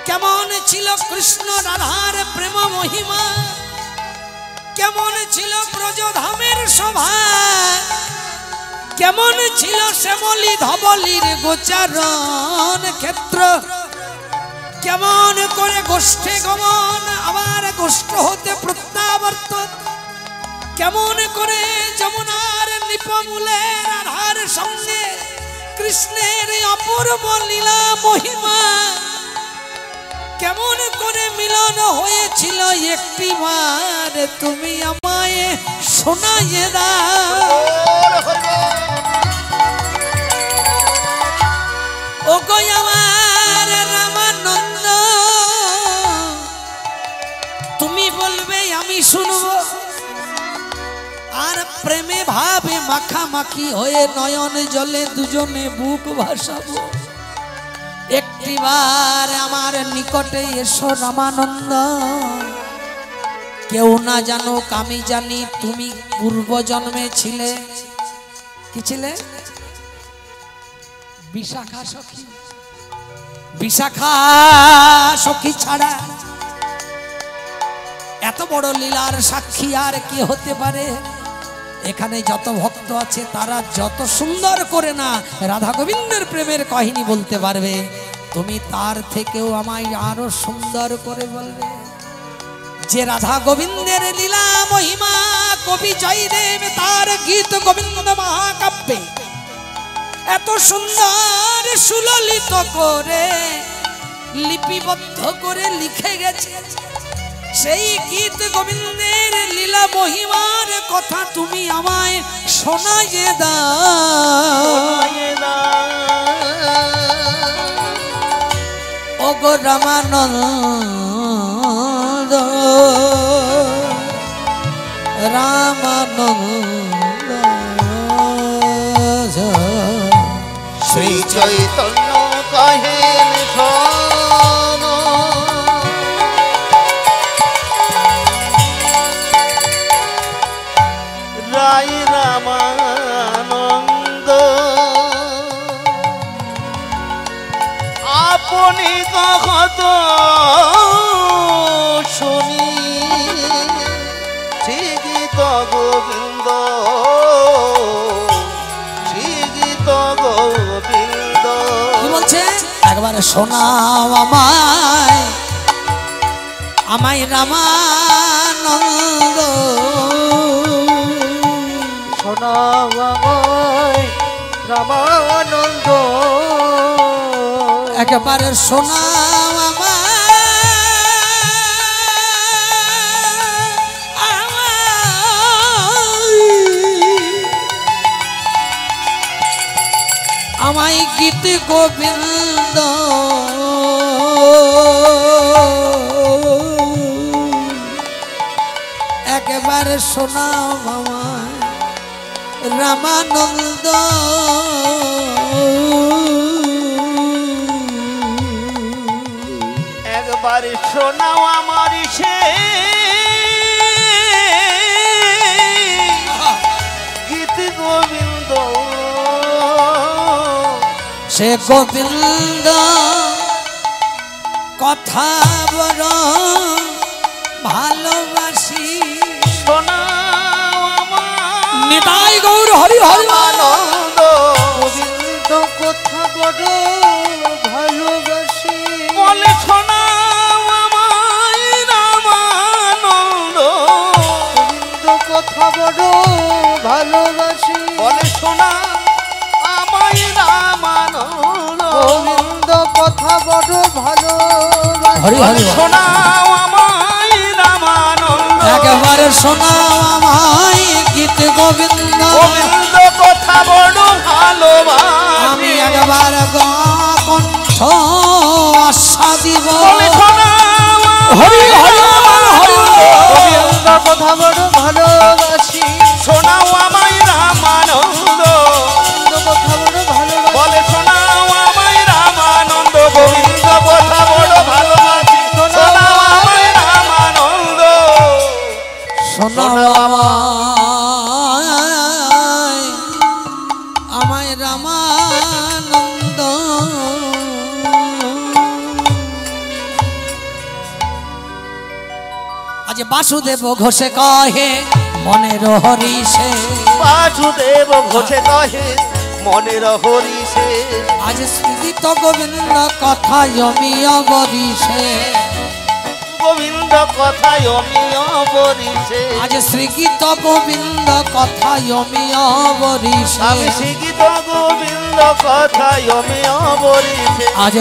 কেমন ছিল কৃষ্ণ রাধার প্রেম মহিমা, কেমন ছিল ব্রজধামের শোভা, কেমন ছিল শ্যামলী ধবলীর গোচারণ ক্ষেত্র, কেমন করে গোষ্ঠে গমন আবার গোষ্ঠ হতে প্রত্যাবর্তন, কেমন করে যমুনার নিপমূলে রাধার সঙ্গে কৃষ্ণের অপূর্ব লীলা মহিমা, কেমন করে মিলন হয়েছিল একটিবার তুমি আমায় শোনাইয়ে দাও। ও গো আমার রামানন্দ, তুমি বলবে আমি শুনবো, আর প্রেমে ভাবে মাখামাখি হয়ে নয়ন জলে দুজনে বুক ভাসাবো। একটিবার আমার নিকটে এসো রামানন্দ, কেউ না জানুক আমি জানি তুমি পূর্ব জন্মে ছিলে, কি ছিলে? বিশাখা সখী। বিশাখা সখী ছাড়া এত বড় লীলার সাক্ষী আর কি হতে পারে? এখানে যত ভক্ত আছে তারা যত সুন্দর করে না রাধা গোবিন্দের প্রেমের কাহিনী বলতে পারবে, তুমি তার থেকেও আমায় আরো সুন্দর করে বলবে। যে রাধা গোবিন্দের লীলা মহিমা কবি জয়দেব তার গীত গোবিন্দ মহাকাব্যে এত সুন্দর সুললিত করে লিপিবদ্ধ করে লিখে গেছে, সেই গীত গোবিন্দের লীলা মহিমার কথা তুমি আমায় শোনাইয়ে দাও। ও গো রামানন্দ, রামানন্দ শ্রী চৈতন্য কহেন শোন, রায় রামানন্দ আপনি কহত শুনি শ্রী গীত গোবিন্দ, শ্রী গীত গোবিন্দ। কি বলছে? একবার শোনাও আমায়, আমায় রামানন্দ, শোনাও আমায় রামানন্দ, একেবারে শোনাও আমায়, আমায় গীত গোবিন্দ, একেবারে শোনাও আমায় রামানন্দ। একবার শোনাও আমার সে গীত গোবিন্দ, সে গোবিন্দ কথা বড় ভালোবাসি। শোনাও আমার নিতাই গৌর হরি হরি আনন্দ, গোবিন্দ কথা বড় ভালোবাসি, বলে শোনাও আমায় রামানন্দ, গোবিন্দ কথা বড় ভালোবাসি, বলে শোনা আমায় রামানন্দ, গোবিন্দ কথা বড় ভালোবাসি, হরি হরি শোনাও আমায় রামানন্দ, একেবারে শোনাও আমায় গীত গোবিন্দ, গোবিন্দ কথা বড় ভালোবাসি, আমি একবার কণ্ঠ আশা দিব। বলে শোনাও হরি হরি হরি গোবিন্দ কথা বড় ভালোবাসি, শোনাও আমায় রামানন্দ, গোবিন্দ কথা বড় ভালোবাসি, বলে শোনাও আমায় রামানন্দ, গোবিন্দ কথা বড় ভালোবাসি, শোনাও আমায় রামানন্দ, শোনাও আমায় রামানন্দ। আজ বাসুদেব ঘোষে কহে মনের হরিষে, বাসুদেব ঘোষে কহে মনের হরিষে, আজ স্মৃত গোবিন্দ কথা অমিয় বরিষে, গোবিন্দ কথায় অমিয় বরিষে, আজ শ্রীগীত গোবিন্দ কথা অমিয় বরিষে, আমি শিখিত গোবিন্দ কথায় অমিয় বরিষে, আজ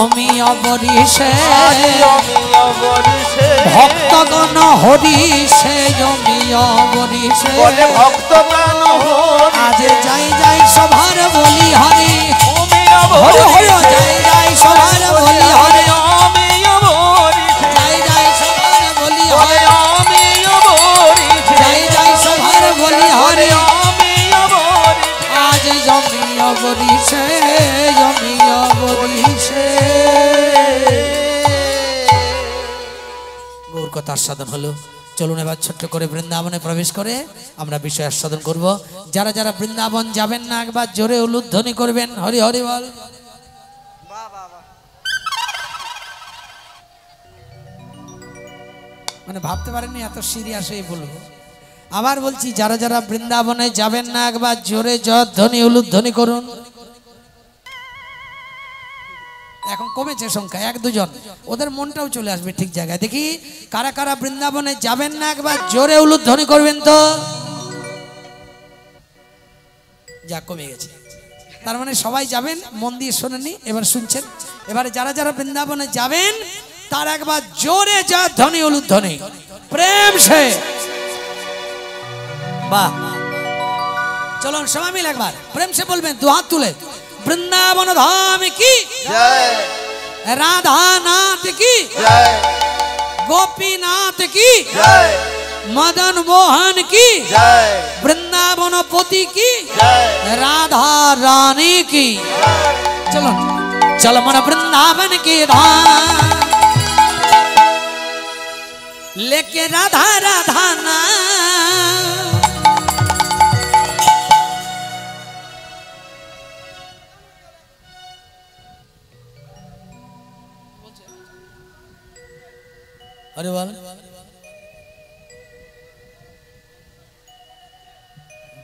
অমিয় বরিষে, আজ অমিয় বরিশে ভক্তগণ হরিষে জমিয়া বরিষে বলে ভক্ত প্রাণ আজ যাই যাই সভার বলি হরি অমিয়া হরি হরি বরিশে যাই যাই সভার বলি হরি অমিয়া বরিশে যাই যাই সভার বলি বলে হরি অমিয়া বরিশে যাই যাই সভার বলি হরি অমিয়া বরিশে আজ জমিয়া বরিষে জমিয়া বরিষে গৌর কথা আস্বাদন হলো। চলুন এবার ছোট্ট করে বৃন্দাবনে প্রবেশ করে আমরা বিষয় আস্বাদন করব। যারা যারা বৃন্দাবন যাবেন না একবার জোরে উলুধ্বনি করবেন হরি হরি বল। মানে ভাবতে পারেননি এত সিরিয়াস হয়ে বলবো। আবার বলছি যারা যারা বৃন্দাবনে যাবেন না একবার জোরে জয়ধ্বনি উলুধ্বনি করুন। এখন কমেছে সংখ্যা, এক দুজন, ওদের মনটাও চলে আসবে ঠিক জায়গায়। দেখি কারা কারা বৃন্দাবনে যাবেন না একবার জোরে উলুধ্বনি করবেন তো। যা কমে গেছে, তার মানে সবাই যাবেন, মন দিয়ে শোনেননি, এবার শুনছেন। এবারে যারা যারা বৃন্দাবনে যাবেন তার একবার জোরে জয়ধ্বনি উলুধ্বনি প্রেম সে। বাহ, চলুন সবাই মিলে একবার প্রেম সে বলবেন, দু হাত তুলে। বৃন্দাবন ধাম কি জয় রাধা নাথ কি জয় গোপীনাথ কি জয় মদন মোহন কি জয় বৃন্দাবন পতি কি জয় राधा रानी की। चलो चल मन वृंदावन के धाम लेके राधा राधा नाम। अरे वाला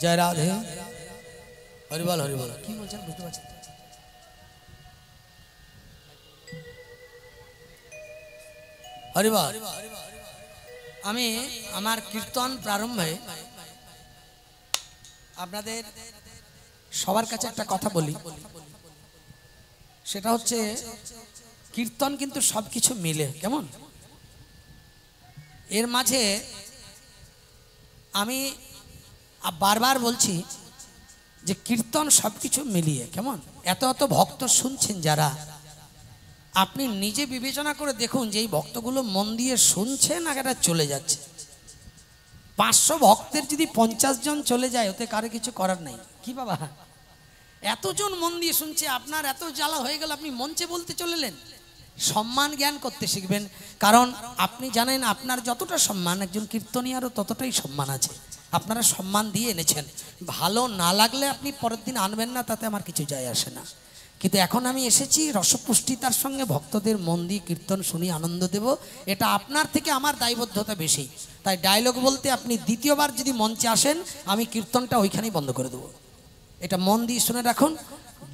जय राधे হরিবল হরিবল কি বলছেন বুঝতে পারছেন। হরিবল আমি আমার কীর্তন প্রারম্ভে আপনাদের সবার কাছে একটা কথা বলি, সেটা হচ্ছে কীর্তন কিন্তু সবকিছু মিলে, কেমন? এর মাঝে আমি বারবার বলছি যে কীর্তন সবকিছু মিলিয়ে, কেমন? এত এত ভক্ত শুনছেন যারা, আপনি নিজে বিবেচনা করে দেখুন যে এই ভক্তগুলো মন দিয়ে শুনছে না এটা চলে যাচ্ছে। 500 ভক্তের যদি 50 জন চলে যায় ওতে কারো কিছু করার নেই। কি বাবা, এতজন মন দিয়ে শুনছে, আপনার এত জ্বালা হয়ে গেল, আপনি মঞ্চে বলতে চলেলেন। সম্মান জ্ঞান করতে শিখবেন, কারণ আপনি জানেন আপনার যতটা সম্মান একজন কীর্তনিয়ারও ততটাই সম্মান আছে। আপনারা সম্মান দিয়ে এনেছেন, ভালো না লাগলে আপনি পরের দিন আনবেন না, তাতে আমার কিছু যায় আসে না। কিন্তু এখন আমি এসেছি রসপুষ্টিতার সঙ্গে ভক্তদের মন দিয়ে কীর্তন শুনি আনন্দ দেব, এটা আপনার থেকে আমার দায়বদ্ধতা বেশি। তাই ডায়লগ বলতে আপনি দ্বিতীয়বার যদি মঞ্চে আসেন আমি কীর্তনটা ওইখানেই বন্ধ করে দেবো। এটা মন দিয়ে শুনে রাখুন,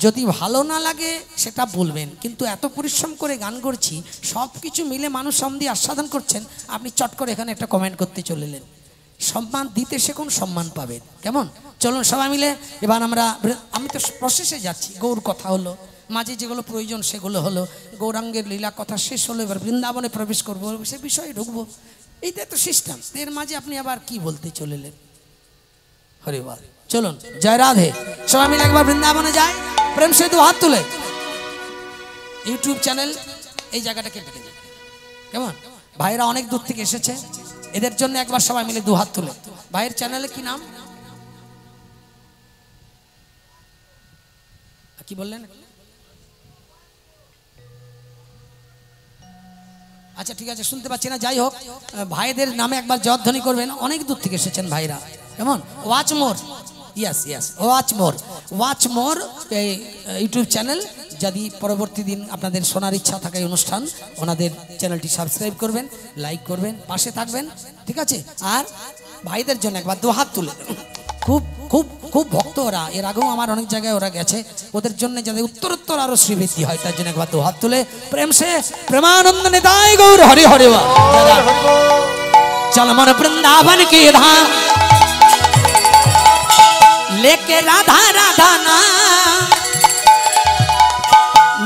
যদি ভালো না লাগে সেটা বলবেন, কিন্তু এত পরিশ্রম করে গান করছি, সব কিছু মিলে মানুষ সাম দিয়ে আস্বাদন করছেন, আপনি চট করে এখানে একটা কমেন্ট করতে চলে এলেন। সম্মান দিতে শিখুন, সম্মান পাবেন, কেমন? চলুন সবাই মিলে এবার আমি তো প্রসেসে যাচ্ছি। গৌর কথা হলো, মাঝে যেগুলো প্রয়োজন সেগুলো হলো, গৌরাঙ্গের লীলা কথা শেষ হলো, এবার বৃন্দাবনে প্রবেশ করবো, সে বিষয়ে ঢুকবো, এইটাই তো সিস্টেম। এর মাঝে আপনি আবার কি বলতে চলে এলেন? হরে বল। চলুন জয় রাধে, সবাই মিলে একবার বৃন্দাবনে যায়, প্রেম সে দু হাত তুলে। ইউটিউব চ্যানেল এই জায়গাটাকে ডেকে যায়, কেমন? ভাইরা অনেক দূর থেকে এসেছে, এদের জন্য একবার সবাই মিলে দু হাত তুলে। ভাইয়ের চ্যানেলে কি নাম, কি বললেন? আচ্ছা ঠিক আছে, শুনতে পাচ্ছি না, যাই হোক, ভাইদের নামে একবার জয়ধ্বনি করবেন, অনেক দূর থেকে এসেছেন ভাইরা, কেমন? ওয়াচ মোর, ইয়েস ইয়েস, ওয়াচ মোর এই ইউটিউব চ্যানেল। যদি পরবর্তী দিন আপনাদের শোনার ইচ্ছা থাকে অনুষ্ঠান, ওনাদের চ্যানেলটি সাবস্ক্রাইব করবেন, লাইক করবেন, পাশে থাকবেন, ঠিক আছে? আর ভাইদের জন্য একবার দু হাত তুলে। খুব খুব খুব ভক্ত ওরা, এর আগেও আমার অনেক জায়গায় ওরা গেছে, ওদের জন্য যাতে উত্তরোত্তর আরো শ্রীবৃদ্ধি হয় তার জন্য একবার দু হাত তুলে প্রেম সে প্রেমানন্দ নিতাই গৌর হরি হরি বল। চল मन वृंदावन के धाम लेके राधा राधा नाम,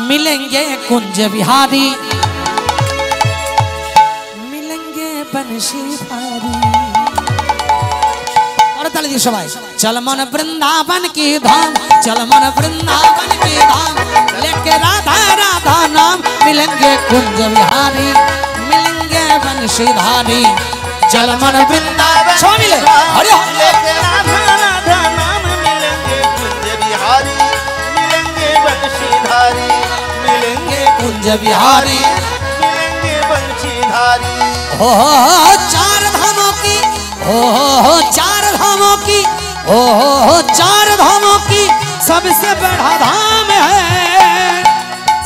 मिलेंगे कुंज बिहारी बंशीधारी। और ताली दी सबाई। चल मन वृंदावन की धाम, चल मन वृंदावन की धाम, लेके राधा राधा नाम, मिलेंगे कुंज विहारी, मिलेंगे बंशीधारी। चल मन वृंदावन स्वामी ले हरि लेके राधा राधा नाम, मिलेंगे कुंज बिहारी, मिलेंगे बंशीधारी, मिलेंगे कुंज विहारी। मिलेंगे बंशीधारी। हो चार धामों की, हो चार धामों की, हो चार धामों की सबसे बड़ा धाम है,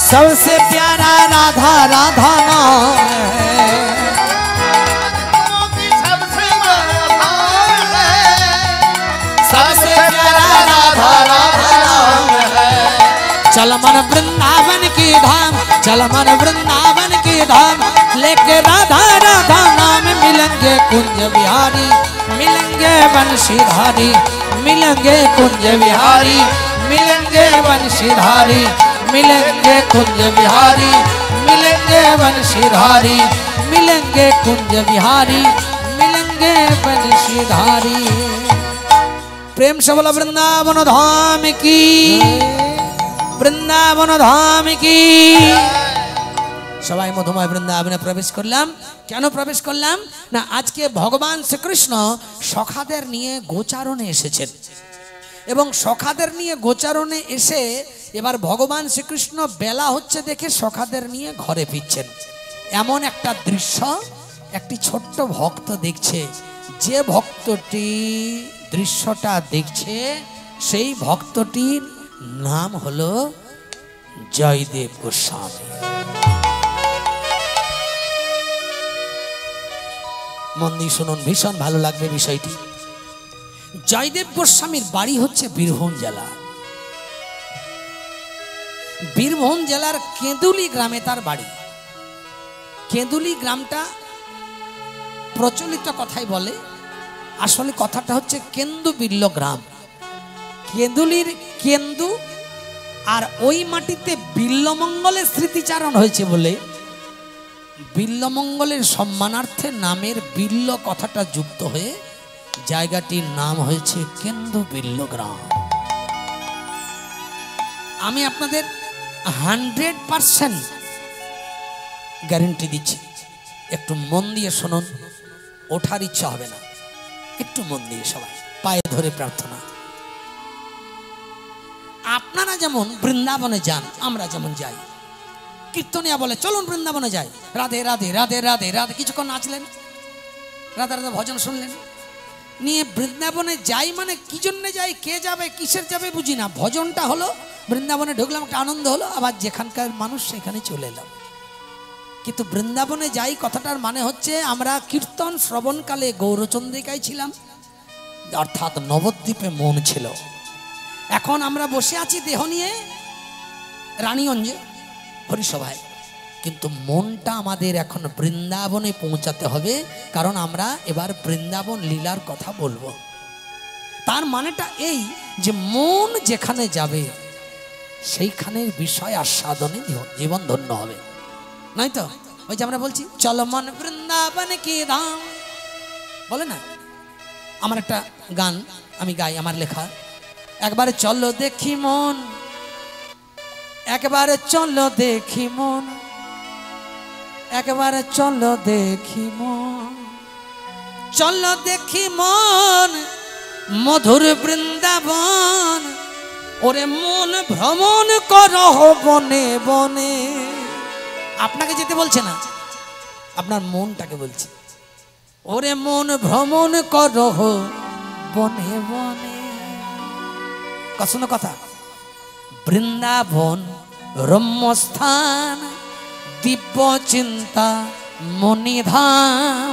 सबसे प्यारा राधा राधा नाम है। सबसे बड़ा धाम है, सबसे प्यारा राधा राधा नाम है। चल मन वृंदावन की धाम, चल मन वृंदावन की धाम, लेके राधा राधा नाम, मिलेंगे कुंज बिहारी, मिलेंगे बंशीधारी, मिलेंगे कुंज बिहारी, मिलेंगे बंशीधारी, मिलेंगे कुंज बिहारी, मिलेंगे बंशीधारी, मिलेंगे कुंज बिहारी, मिलेंगे बंशीधारी। प्रेम से बोला वृंदावन धाम की, বৃন্দাবন ধাম কি। সবাই মধুময় বৃন্দাবনে প্রবেশ করলাম। কেন প্রবেশ করলাম না, আজকে ভগবান শ্রীকৃষ্ণ সখাদের নিয়ে গোচারণে এসেছেন, এবং সখাদের নিয়ে গোচারণে এসে এবার ভগবান শ্রীকৃষ্ণ বেলা হচ্ছে দেখে সখাদের নিয়ে ঘরে ফিরছেন। এমন একটা দৃশ্য একটি ছোট্ট ভক্ত দেখছে। যে ভক্তটি দৃশ্যটা দেখছে সেই ভক্তটির নাম হলো জয়দেব গোস্বামী। মন দিয়ে শুনুন, ভীষণ ভালো লাগবে বিষয়টি। জয়দেব গোস্বামীর বাড়ি হচ্ছে বীরভূম জেলা। বীরভূম জেলার কেঁদুলি গ্রামে তার বাড়ি। কেঁদুলি গ্রামটা প্রচলিত কথাই বলে, আসলে কথাটা হচ্ছে কেন্দু বিল্ল গ্রাম। কেঁদুলির কেন্দু, আর ওই মাটিতে বিল্লমঙ্গলের স্মৃতিচারণ হয়েছে বলে বিল্লমঙ্গলের সম্মানার্থে নামের বিল্ল কথাটা যুক্ত হয়ে জায়গাটির নাম হয়েছে কেন্দু বিল্ল গ্রাম। আমি আপনাদের 100% গ্যারেন্টি দিচ্ছি, একটু মন দিয়ে শুনুন, ওঠার ইচ্ছা হবে না, একটু মন দিয়ে সবাই পায়ে ধরে প্রার্থনা। আপনারা যেমন বৃন্দাবনে যান, আমরা যেমন যাই, কীর্তনিয়া বলে চলুন বৃন্দাবনে যাই, রাধে রাধে রাধে রাধে রাধে, কিছুক্ষণ নাচলেন, রাধা রাধা ভজন শুনলেন, নিয়ে বৃন্দাবনে যাই মানে কি জন্য যাই, কে যাবে, কিসের যাবে বুঝি না। ভজনটা হলো, বৃন্দাবনে ঢুকলাম, একটা আনন্দ হলো, আবার যেখানকার মানুষ সেখানে চলে এলাম। কিন্তু বৃন্দাবনে যাই কথাটার মানে হচ্ছে আমরা কীর্তন শ্রবণকালে গৌরচন্দ্রিকায় ছিলাম, অর্থাৎ নবদ্বীপে মন ছিল। এখন আমরা বসে আছি দেহ নিয়ে রানীগঞ্জে হরিসভায়, কিন্তু মনটা আমাদের এখন বৃন্দাবনে পৌঁছাতে হবে, কারণ আমরা এবার বৃন্দাবন লীলার কথা বলবো। তার মানেটা এই যে মন যেখানে যাবে সেইখানের বিষয় আস্বাদনে জীবন ধন্য হবে, নাই তো? ওই যে আমরা বলছি চলো মন বৃন্দাবন কি ধাম, বলে না? আমার একটা গান আমি গাই, আমার লেখা, একবারে চলো দেখি মন, একবারে চলো দেখি মন, একবারে চলো দেখি মন, চলো দেখি মন মধুর বৃন্দাবন, ওরে মন ভ্রমণ করো বনে বনে। আপনাকে যেতে বলছে না, আপনার মনটাকে বলছে, ওরে মন ভ্রমণ করো বনে বনে। শোনো কথা, বৃন্দাবন রম্যস্থান, দিব্য চিন্তা মণিধাম,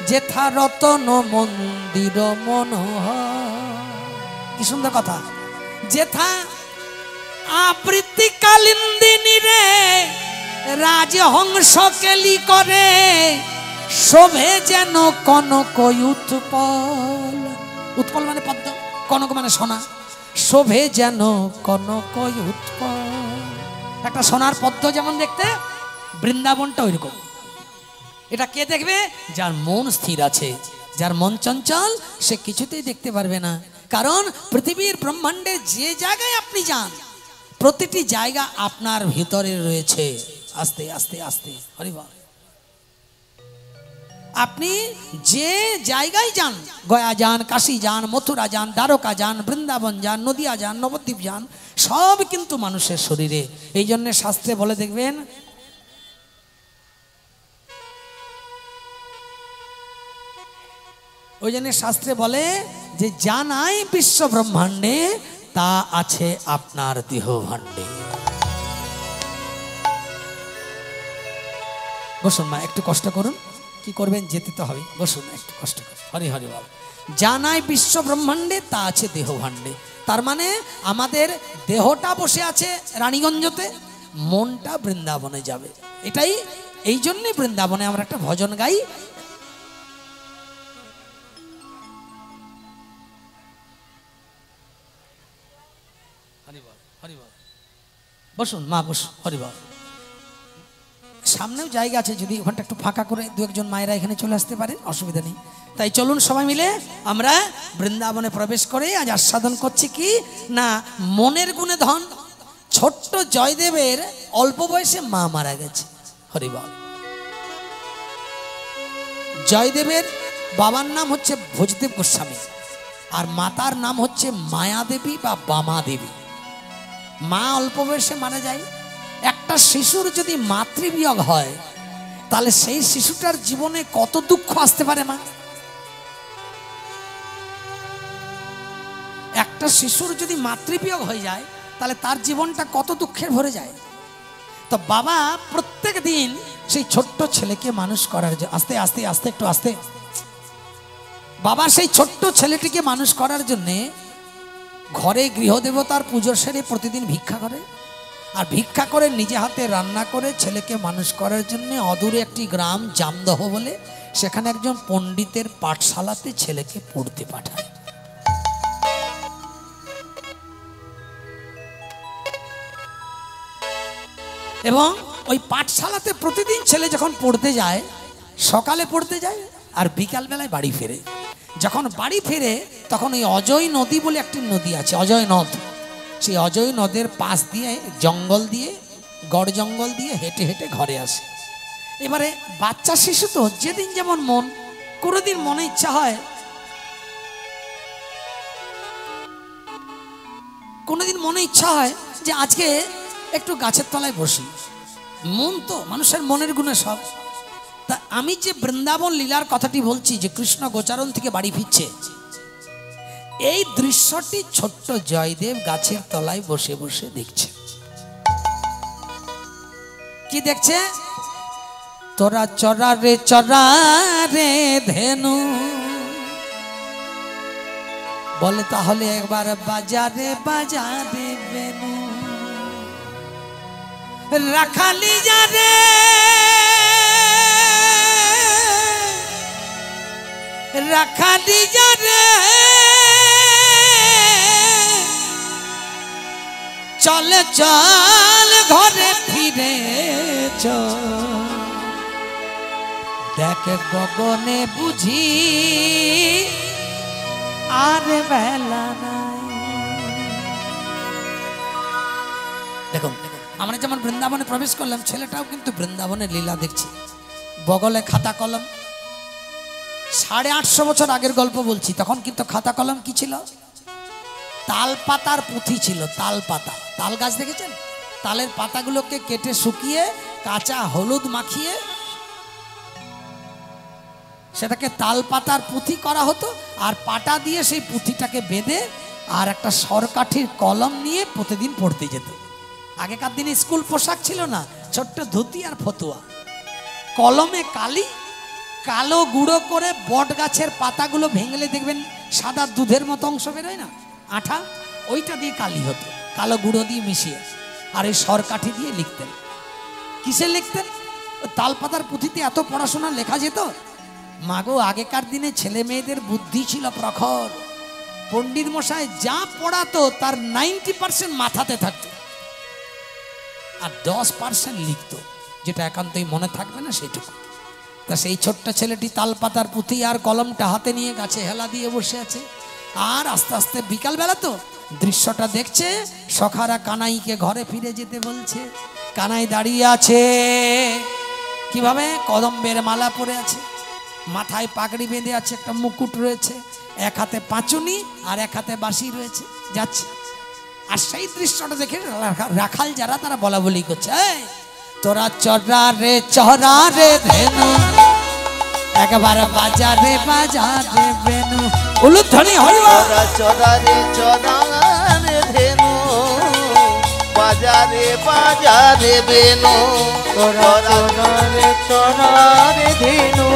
যেথা রতন মন্দির মনোহর। কি সুন্দর কথা, যেথা আবৃত্তি কালিন্দিনী রে রাজহংস কেলি করে, শোভে যেন কনক উৎপল। উৎপল মানে পদ্ম, কনক মানে সোনা, শোভে যেন কনক উৎপল। একটা সোনার পদ্ম যেমন দেখতে, বৃন্দাবনটা ওইরকম। এটা কে দেখবে? যার মন স্থির আছে। যার মন চঞ্চল সে কিছুতেই দেখতে পারবে না। কারণ পৃথিবীর ব্রহ্মাণ্ডে যে জায়গায় আপনি যান, প্রতিটি জায়গা আপনার ভিতরে রয়েছে। আস্তে আস্তে আস্তে হরিবল। আপনি যে জায়গায় যান, গয়া যান, কাশী যান, মথুরা যান, দ্বারকা যান, বৃন্দাবন যান, নদিয়া যান, নবদ্বীপ যান, সব কিন্তু মানুষের শরীরে। এই জন্য শাস্ত্রে বলে দেখবেন, ওই জন্য শাস্ত্রে বলে যে যা নাই বিশ্ব ব্রহ্মাণ্ডে তা আছে আপনার দেহ ভাণ্ডে। বসুন মা, একটু কষ্ট করুন। কি করবেন? যেতে তো হবে। বসুন, একটু কষ্ট করুন। হরি হরি বল। যা নাই বিশ্ব ব্রহ্মাণ্ডে তা আছে দেহ ভাণ্ডে। তার মানে আমাদের দেহটা বসে আছে রানীগঞ্জতে, মনটা বৃন্দাবনে যাবে। এটাই, এই জন্যে বৃন্দাবনে আমরা একটা ভজন গাই। বসুন মা, বসুন। হরিবল। সামনেও জায়গা আছে, যদি ওখানটা একটু ফাঁকা করে দু একজন মায়েরা এখানে চলে আসতে পারেন, অসুবিধা নেই। তাই চলুন সবাই মিলে আমরা বৃন্দাবনে প্রবেশ করে আজ আস্বাদন করছি কি না, মনের গুণে ধন। ছোট্ট জয়দেবের অল্প বয়সে মা মারা গেছে। হরিবল। জয়দেবের বাবার নাম হচ্ছে ভোজদেব গোস্বামী, আর মাতার নাম হচ্ছে মায়াদেবী বা বামা দেবী। মা অল্প বয়সে মারা যায়। একটা শিশুর যদি মাতৃবিয়োগ হয়, তাহলে সেই শিশুটার জীবনে কত দুঃখ আসতে পারে মা? একটা শিশুর যদি মাতৃবিয়োগ হয়ে যায়, তাহলে তার জীবনটা কত দুঃখের ভরে যায়। তো বাবা প্রত্যেক দিন সেই ছোট্ট ছেলেকে মানুষ করার জন্য, আস্তে আস্তে আস্তে, একটু আস্তে, বাবা সেই ছোট্ট ছেলেটিকে মানুষ করার জন্যে ঘরে গৃহদেবতার পুজো সেরে প্রতিদিন ভিক্ষা করে, আর ভিক্ষা করে নিজে হাতে রান্না করে ছেলেকে মানুষ করার জন্য অদূরে একটি গ্রাম জামদহ বলে, সেখানে একজন পণ্ডিতের পাঠশালাতে ছেলেকে পড়তে পাঠায়। এবং ওই পাঠশালাতে প্রতিদিন ছেলে যখন পড়তে যায়, সকালে পড়তে যায় আর বিকালবেলায় বাড়ি ফেরে। যখন বাড়ি ফেরে তখন ওই অজয় নদী বলে একটি নদী আছে, অজয় নদ। সেই অজয় নদের পাশ দিয়ে, জঙ্গল দিয়ে, গড় জঙ্গল দিয়ে হেঁটে হেঁটে ঘরে আসে। এবারে বাচ্চা শিশু তো, যেদিন যেমন মন, কোনোদিন মনে ইচ্ছা হয়, কোনোদিন মনে ইচ্ছা হয় যে আজকে একটু গাছের তলায় বসি। মন তো মানুষের মনের গুণে সব। তা আমি যে বৃন্দাবন লীলার কথাটি বলছি, যে কৃষ্ণ গোচারণ থেকে বাড়ি ফিরছে, এই দৃশ্যটি ছোট্ট জয়দেব গাছের তলায় বসে বসে দেখছে। কি দেখছে? তোরা চরা রে চরা রে ধেনু, বলে তাহলে একবার বাজারে বাজারে বেনু, রাখালি যারে রাখালি যারে, চল চল ঘরে ফিরে চল, দেখ গগনে বুঝি আর বেলা নাই। দেখুন, আমরা যেমন বৃন্দাবনে প্রবেশ করলাম, ছেলেটাও কিন্তু বৃন্দাবনের লীলা দেখছি। বগলে খাতা কলম, 850 বছর আগের গল্প বলছি। তখন কিন্তু খাতা কলম কি ছিল? তাল পাতার পুঁথি ছিল। তাল পাতা, তাল গাছ দেখেছেন? তালের পাতাগুলোকে কেটে শুকিয়ে কাঁচা হলুদ মাখিয়ে সেটাকে তাল পাতার পুঁথি করা হতো, আর পাটা দিয়ে সেই পুঁথিটাকে বেঁধে আর একটা সরকাঠির কলম নিয়ে প্রতিদিন পড়তে যেত। আগেকার দিনে স্কুল পোশাক ছিল না, ছোট্ট ধুতি আর ফতুয়া, কলমে কালি, কালো গুঁড়ো করে বট গাছের পাতাগুলো ভেঙলে দেখবেন সাদা দুধের মতো অংশ বেরোয় না, আঠা, ওইটা দিয়ে কালি হতো, কালো গুঁড়ো দিয়ে মিশিয়ে। আর এই সরকাঠি দিয়ে লিখতেন। কিসে লিখতেন? তাল পাতার পুঁথিতে এত পড়াশোনা লেখা যেত। মাগো, আগেকার দিনে ছেলে মেয়েদের বুদ্ধি ছিল প্রখর। পণ্ডিত মশাই যা পড়াতো তার 90% মাথাতে থাকতো, আর 10% লিখতো, যেটা একান্তই মনে থাকবে না সেটুকু। তা সেই ছোট্ট ছেলেটি তালপাতার পুঁথি আর কলমটা হাতে নিয়ে গাছে হেলা দিয়ে বসে আছে। আর আস্তে আস্তে বিকালবেলা তো দৃশ্যটা দেখছে, সখারা কানাইকে ঘরে ফিরে যেতে বলছে। কানাই দাঁড়িয়ে আছে কিভাবে, কদম্বের মালা পরে আছে, মাথায় পাগড়ি বেঁধে আছে, একটা মুকুট রয়েছে, এক হাতে পাঁচুনি আর এক হাতে বাঁশি রয়েছে, যাচ্ছে। আর সেই দৃশ্যটা দেখে রাখাল যারা তারা বলা বলি করছে, এই তোরা চড়া রে ধেনু, একবার বাজারে বাজারে বেনু, উলুধ্বনি হইবা। চড়ারে ধেনু, বাজারে বাজারে বেনু, চরারে ধেনু,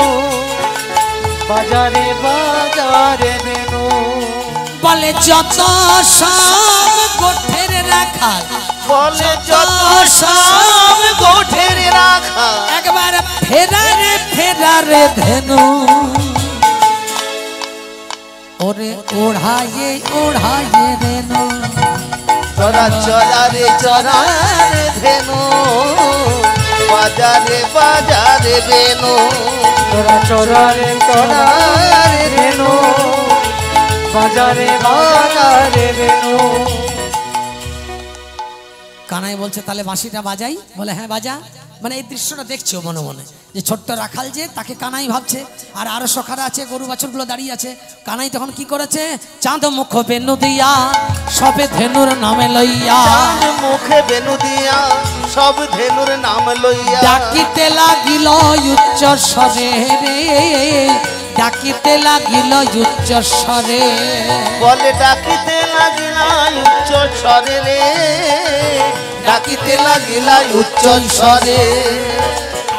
বাজারে বাজারে বেনু। বলে যত সব গোঠের রাখাল, বলে যত সব গোঠের রাখা, একবার ফেরারে ধেনু, ওরে ওড়ায়ে রেনু। চড়ারে ধেনু, বাজারে বাজারে বেনু, চরারে ধেনু, বাজারে বাজারে বেনু। কানাই বলছে তাহলে বাঁশিটা বাজাই, বলে হ্যাঁ বাজা। মানে এই দৃশ্যটা দেখছো মনে মনে, যে ছোট্ট রাখাল যে তাকে কানাই ভাবছে, আর আরো সখারা আছে, গরু বাছুরগুলো দাঁড়িয়ে আছে। কানাই তখন কি করেছে, চাঁদ মুখ বেনু দিয়া সবে ধেনুর নামে লইয়া, চাঁদ মুখে বেনু দিয়া সব ধেনুর নাম লইয়া, ডাকিতে লাগিল উচ্চ স্বরে রে, ডাকিতে লাগিল উচ্চ স্বরে। বলে ডাকিতে লাগিলা উচ্চ স্বরে রে, ডাকিতে লাগিলা উচ্চ স্বরে।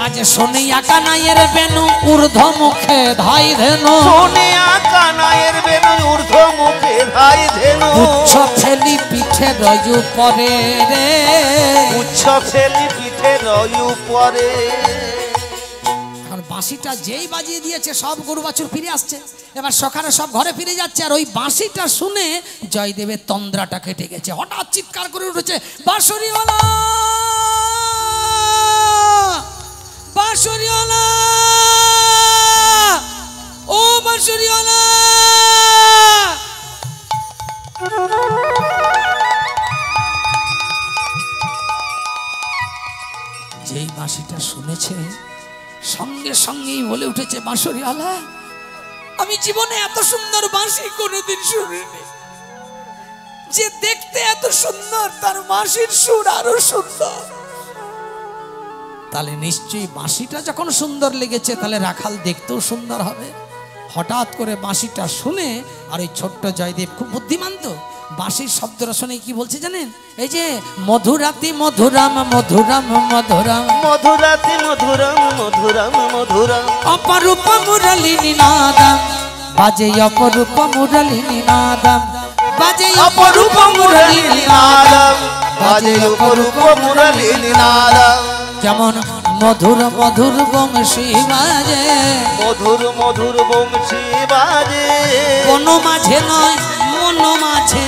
আজ শুনিয়া কানাইয়ের বেনু ঊর্ধ্ব মুখে ধাই ধেনু, সোনিয়া কানাইয়ের বেনু ঊর্ধ্ব মুখে ধাই ধেনু, উচ্চ ফেলি পিঠে রয়ু পরে রে, উচ্চ ফেলি পিঠে রয়ু পরে। এখন বাঁশিটা যেই বাজিয়ে দিয়েছে সব গরু বাছুর ফিরে আসছে, এবার সকালে সব ঘরে ফিরে যাচ্ছে। আর ওই বাঁশিটা শুনে জয়দেবের তন্দ্রাটা কেটে গেছে, হঠাৎ চিৎকার করে উঠেছে, বাঁশরিওয়ালা বাঁশরিওয়ালা, ও বাঁশরিওয়ালা। যেই বাঁশিটা শুনেছে সঙ্গে সঙ্গেই বলে উঠেছে, বাঁশরিওয়ালা আমি জীবনে এত সুন্দর বাঁশি কোনোদিন শুনিনি, যে দেখতে এত সুন্দর তার বাঁশির সুর আরো সুন্দর। তাহলে নিশ্চয়ই বাঁশিটা যখন সুন্দর লেগেছে তাহলে রাখাল দেখতেও সুন্দর হবে। হঠাৎ করে বাঁশিটা শুনে, আর ওই ছোট্ট জয়দেব খুব বুদ্ধিমান তো, বাঁশির শব্দ শুনে কি বলছে জানেন, এই যে মধুরাতি মধুরাম মধুরাম মধুরাম, মধুরাতি মধুরম মধুরম মধুরম, অপরূপ মুরলী নিনাদম বাজে, অপরূপ মুরলী নিনাদম বাজে, অপরূপ মুরলী নিনাদম বাজে, অপরূপ মুরলী নিনাদম। যেমন মধুর মধুর বংশী বাজে, মধুর মধুর বংশী বাজে, কোনো মাঝে নয় মন মাঝে,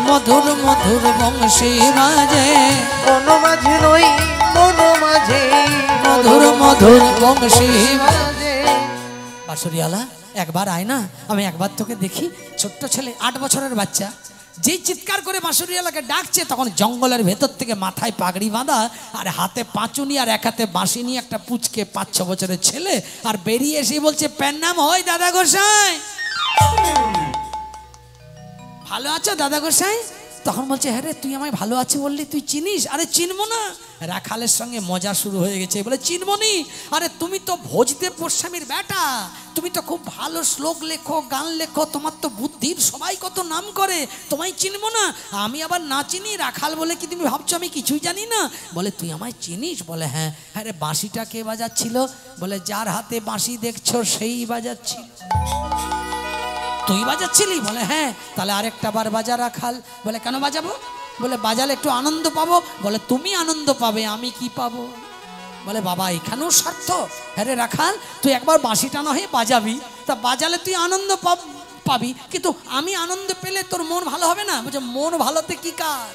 মধুর মধুর বংশী বাজে, কোনো মাঝে নই মন মাঝে, মধুর মধুর বংশী বাজে। বাজে। বাঁশরিওয়ালা একবার আয় না, আমি একবার তোকে দেখি। ছোট্ট ছেলে 8 বছরের বাচ্চা, যেই চিৎকার করে বাঁশরিওয়ালাকে ডাকছে তখন জঙ্গলের ভেতর থেকে মাথায় পাগড়ি বাঁধা আর হাতে পাঁচুনি আর এক হাতে বাঁশি নিয়ে একটা পুচকে 5-6 বছরের ছেলে, আর বেরিয়ে এসে বলছে, প্যান্নাম হয় দাদা গোসাই, ভালো আছো দাদা গোসাই? তখন বলছে, হ্যাঁ রে তুই আমায় ভালো আছে বললি, তুই চিনিস? আরে চিনবো না। রাখালের সঙ্গে মজা শুরু হয়ে গেছে, বলে চিনবো নি? আরে তুমি তো ভোজদেব গোস্বামীর বেটা, তুমি তো খুব ভালো শ্লোক লেখো, গান লেখো, তোমার তো বুদ্ধির সবাই কত নাম করে, তোমায় চিনবো না? আমি আবার না চিনি রাখাল বলে কি তুমি ভাবছো আমি কিছুই জানি না? বলে তুই আমায় চিনিস? বলে হ্যাঁ। হ্যাঁ রে বাঁশিটা কে বাজাচ্ছিল? বলে যার হাতে বাঁশি দেখছো সেই বাজাচ্ছিল। তুই বাজাচ্ছিলি? বলে হ্যাঁ। তাহলে আরেকটা বার বাজা রাখাল। বলে কেন বাজাবো? বলে বাজালে একটু আনন্দ পাবো। বলে তুমি আনন্দ পাবে, আমি কি পাবো? বলে বাবা এখানেও স্বার্থ। হ্যাঁ রে রাখাল, তুই একবার বাঁশিটা না হয়ে বাজাবি, তা বাজালে তুই আনন্দ পাবি, কিন্তু আমি আনন্দ পেলে তোর মন ভালো হবে না। বলছে মন ভালোতে কি কাজ?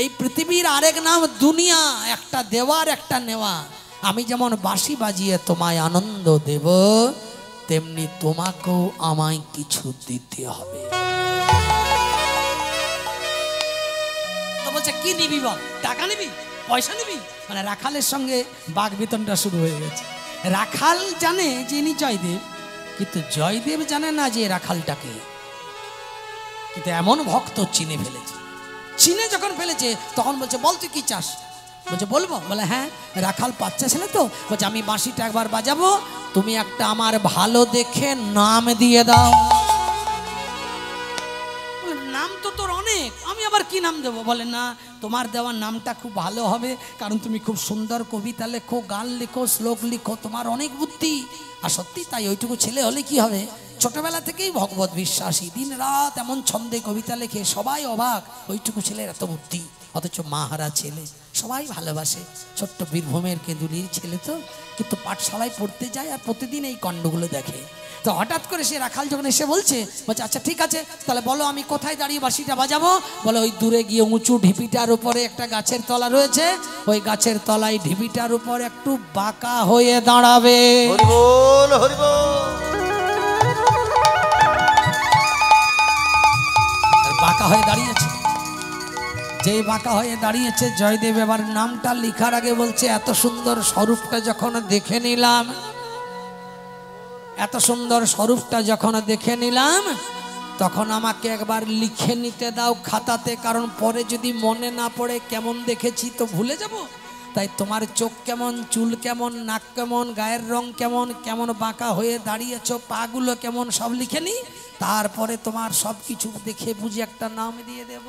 এই পৃথিবীর আরেক নাম দুনিয়া, একটা দেওয়ার একটা নেওয়া। আমি যেমন বাঁশি বাজিয়ে তোমায় আনন্দ দেব, তেমনি তোমাকেও আমায় কিছু দিতে হবে। তো বলছে কি নিবি বল, টাকা নিবি, পয়সা নিবি? মানে রাখালের সঙ্গে বাঘ বেতনটা শুরু হয়ে গেছে। রাখাল জানে যে ইনি জয়দেব, কিন্তু জয়দেব জানে না যে রাখালটাকে। কিন্তু এমন ভক্ত চিনে ফেলেছে। চিনে যখন ফেলেছে তখন বলছে বল তুই কি চাস? বলছে বলবো। বলে হ্যাঁ। রাখাল বাচ্চা ছেলে তো, বলছে আমি বাঁশিটা একবার বাজাবো, তুমি একটা আমার ভালো দেখে নাম দিয়ে দাও। নাম তো তোর অনেক, আমি আবার কি নাম দেবো? বলে না, তোমার দেওয়ার নামটা খুব ভালো হবে, কারণ তুমি খুব সুন্দর কবিতা লেখো, গান লেখো, শ্লোক লিখো, তোমার অনেক বুদ্ধি। আর সত্যি তাই, ওইটুকু ছেলে হলে কি হবে, ছোটবেলা থেকেই ভগবত বিশ্বাসী, দিন রাত এমন ছন্দে কবিতা লেখে, সবাই অবাক, ওইটুকু ছেলের এত বুদ্ধি, অথচ মাহারা ছেলে, সবাই ভালোবাসে। ছোট্ট বীরভূমের কেঁদুলির ছেলে তো, কিন্তু পাঠশালায় পড়তে যায় আর প্রতিদিন এই কাণ্ডগুলো দেখে। তো হঠাৎ করে সে রাখাল যখন এসে বলছে আচ্ছা ঠিক আছে, তাহলে বলো আমি কোথায় দাঁড়িয়ে বাঁশিটা বাজাবো? বলে ওই দূরে গিয়ে উঁচু ঢিপিটার উপরে একটা গাছের তলা রয়েছে, ওই গাছের তলায় ঢিপিটার উপর একটু বাঁকা হয়ে দাঁড়াবে। হরি বল, হরি বল। বাঁকা হয়ে দাঁড়িয়েছে। যেই বাঁকা হয়ে দাঁড়িয়েছে, জয়দেব এবার নামটা লিখার আগে বলছে এত সুন্দর স্বরূপটা যখন দেখে নিলাম, এত সুন্দর স্বরূপটা যখন দেখে নিলাম, তখন আমাকে একবার লিখে নিতে দাও খাতাতে, কারণ পরে যদি মনে না পড়ে কেমন দেখেছি তো ভুলে যাব। তাই তোমার চোখ কেমন, চুল কেমন, নাক কেমন, গায়ের রং কেমন, কেমন বাঁকা হয়ে দাঁড়িয়েছ, পাগুলো কেমন, সব লিখে নি, তারপরে তোমার সব কিছু দেখে বুঝে একটা নাম দিয়ে দেব।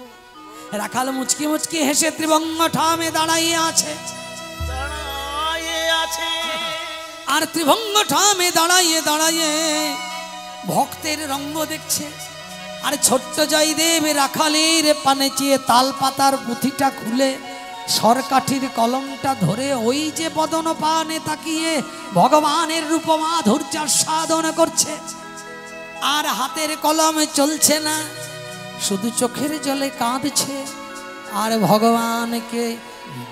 রাখাল মুচকি মুচকি হেসে ত্রিভঙ্গ ঠামে দাঁড়াইয়ে আছে, আর ত্রিভঙ্গ ঠামে দাঁড়াইয়ে দাঁড়াইয়ে ভক্তের রঙ্গ দেখছে। আর ছোট্ট জয়দেব রাখালের পানে চেয়ে তাল পাতার পুঁথিটা খুলে সরকাঠির কলমটা ধরে ওই যে বদন পানে তাকিয়ে ভগবানের রূপ মাধুর্য সাধন করছে। আর হাতের কলমে চলছে না, শুধু চোখের জলে কাঁদছে, আর ভগবানকে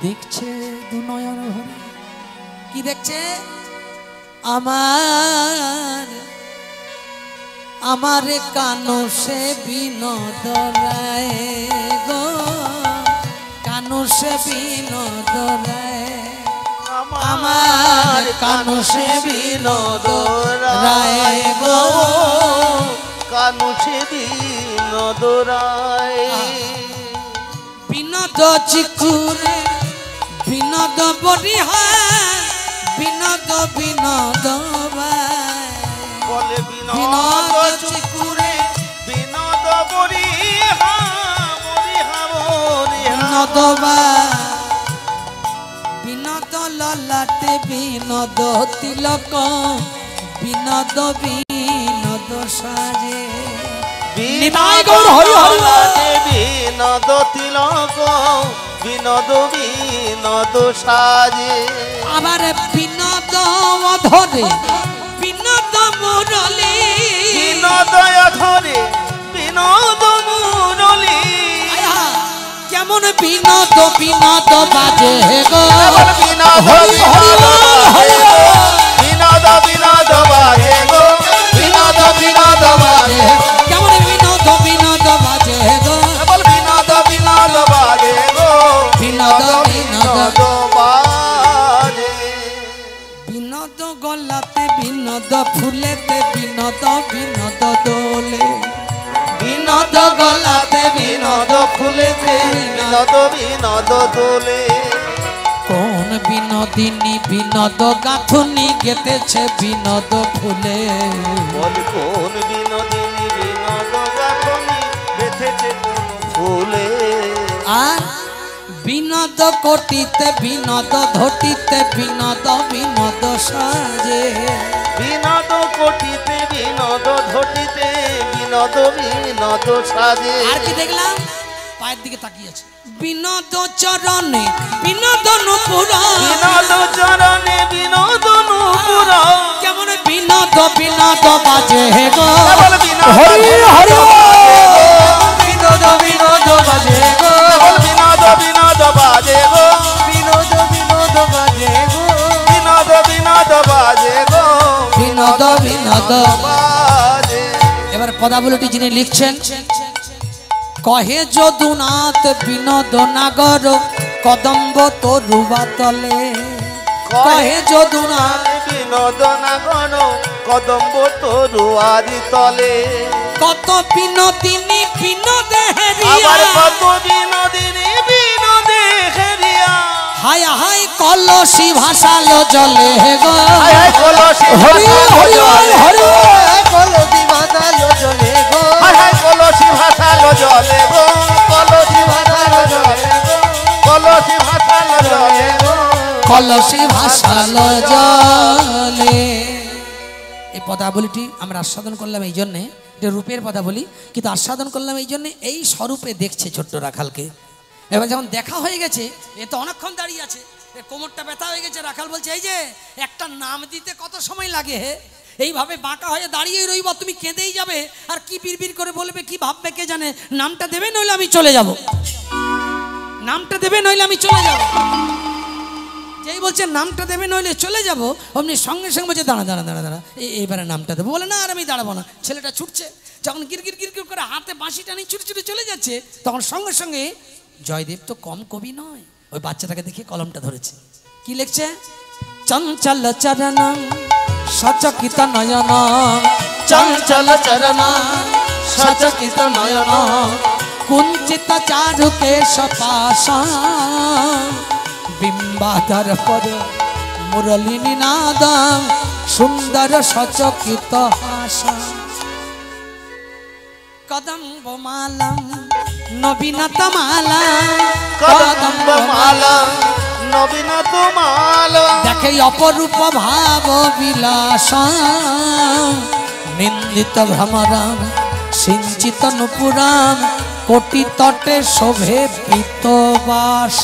দেখছে দু নয়ন ভরে। কি দেখছে? আমার কানো সে বিনোদ রায় গো, কানো সে বিনোদ রায়, আমার কানো সে বিনোদ রায় গো, কানু সে বিনোদ রায়। বিনোদ চিকুরে বিনোদ বরিহা, বিনোদ বিনোদ বলে বিনোদ চিকুরে বিনোদ বরিহা, বরিহা বরিহা। বিনোদ ললাটে বিনোদ তিলক, বিনোদ বিনোদ সাজে। বিনোদ তিলক, বিনোদ বিনোদ সাজে। আবার বিনোদ ধরে বিনোদ মুরলি, বিনোদ ধরে বিনোদ মুরলি। কেমন বিনোদ বিনোদ বাজে গো, বিনোদ বিনোদ বিনোদ বাজে গো, বিনোদ বিনোদ বাজে। কেমন বিনোদ বিনোদ বাজে গো, বিনোদ বিনোদ বাজে গো, বিনোদ বিনোদ বাজে। বিনোদ গলাতে বিনোদ ফুলেতে বিনোদ বিনোদ দোলে, বিনোদ গলাতে বিনোদ ফুলেতে বিনোদ বিনোদ দোলে। কোন বিনোদিনী বিনোদ গাঁথুনি গেতেছে বিনোদ ফুলে। বল কোন বিনোদিনী বিনোদ গাঁথুনি বেঁধেছে কোন ফুলে। আর বিনোদ কোটিতে বিনোদ ধটিতে বিনোদ বিনোদ সাজে। বিনোদ কোটিতে বিনোদ ধটিতে বিনোদ বিনোদ সাজে। আর কি দেখলাম? পায়ের দিকে তাকিয়েছে। বিনোদ চরণে বিনোদ নুপুর, বিনোদ চরণে বিনোদ নুপুর। কেমন বিনোদ বিনোদ বাজে গো, হরি হরি বিনোদ বিনোদ বাজে গো, বিনোদ বিনোদ বাজে গো, বিনোদ বিনোদ বাজে গো, ভাদ্র। বাজে। এবার পদাবলীটি যিনি লিখছেন, কহে যদুনাথ বিনোদ নাগর কদম্ব তরুবা তলে। কহে যদুনাথ বিনোদনা গণ কদম্ব তরুয়ারি তলে। কত বিনোদিনী বিনোদে আবার হেরিয়া, কত বিনোদিনী বিনোদে হেরিয়া। হায় হায় কলসি ভাসালো জলে গো। হায় হায় কলসি হরি হরি ভাসালো জলে। হরি কলসি ভাসালো জলে গো। হায় হায় কলসি ভাসালো জলে গো। কলসি ভাসালো জলে গো। কলসি ভাসালো জলে গো। কলসি ভাসালো জলে। এই পদাবলীটি আমরা আস্বাদন করলাম এই জন্যে, এটা রূপের পদাবলী, কিন্তু আস্বাদন করলাম এই জন্যে এই স্বরূপে দেখছে ছোট্ট রাখালকে। এবার যখন দেখা হয়ে গেছে, এ তো অনেকক্ষণ দাঁড়িয়ে আছে, এর কোমরটা ব্যথা হয়ে গেছে। রাখাল বলছে, এই যে একটা নাম দিতে কত সময় লাগে হে, এইভাবে বাঁকা হয়ে দাঁড়িয়েই রইব, তুমি কেঁদেই যাবে আর কি বিড়বিড় করে বলবে, কি ভাববে কে জানে। নামটা দেবে নইলে আমি চলে যাব, নামটা দেবে নইলে আমি চলে যাব। যেই বলছে নামটা দেবে নইলে চলে যাব, অমনি সঙ্গে সঙ্গে বলছে দাঁড়া দাঁড়া দাঁড়া দাঁড়া, এইবারে নামটা দেবো। বলে না আর আমি দাঁড়াবো না। ছেলেটা ছুটছে, যখন গিরগির গিরগির করে হাতে বাঁশিটা নিয়ে ছুটে ছুটে চলে যাচ্ছে, তখন সঙ্গে সঙ্গে জয়দেব তো কম কবি নয়, ওই বাচ্চাটাকে দেখে কলমটা ধরেছে। কি লিখছে? চঞ্চল চরণ সচকিত নয়ন, চঞ্চল চরণ সচকিত নয়ন, কুঞ্চিত চারুকে সপাশা, বিম্বাধর পর মুরলী নিনাদ, সুন্দর সচকিত হাসা। কদম্ব মালা নবীনত মালা, কদম্ব মালা নবীনত মালা। দেখে অপরূপ ভাব বিলাস, নিন্দিত ভ্রমরাম সিঞ্চিত নুপুরাম, কোটি তটে শোভে পিতবাস।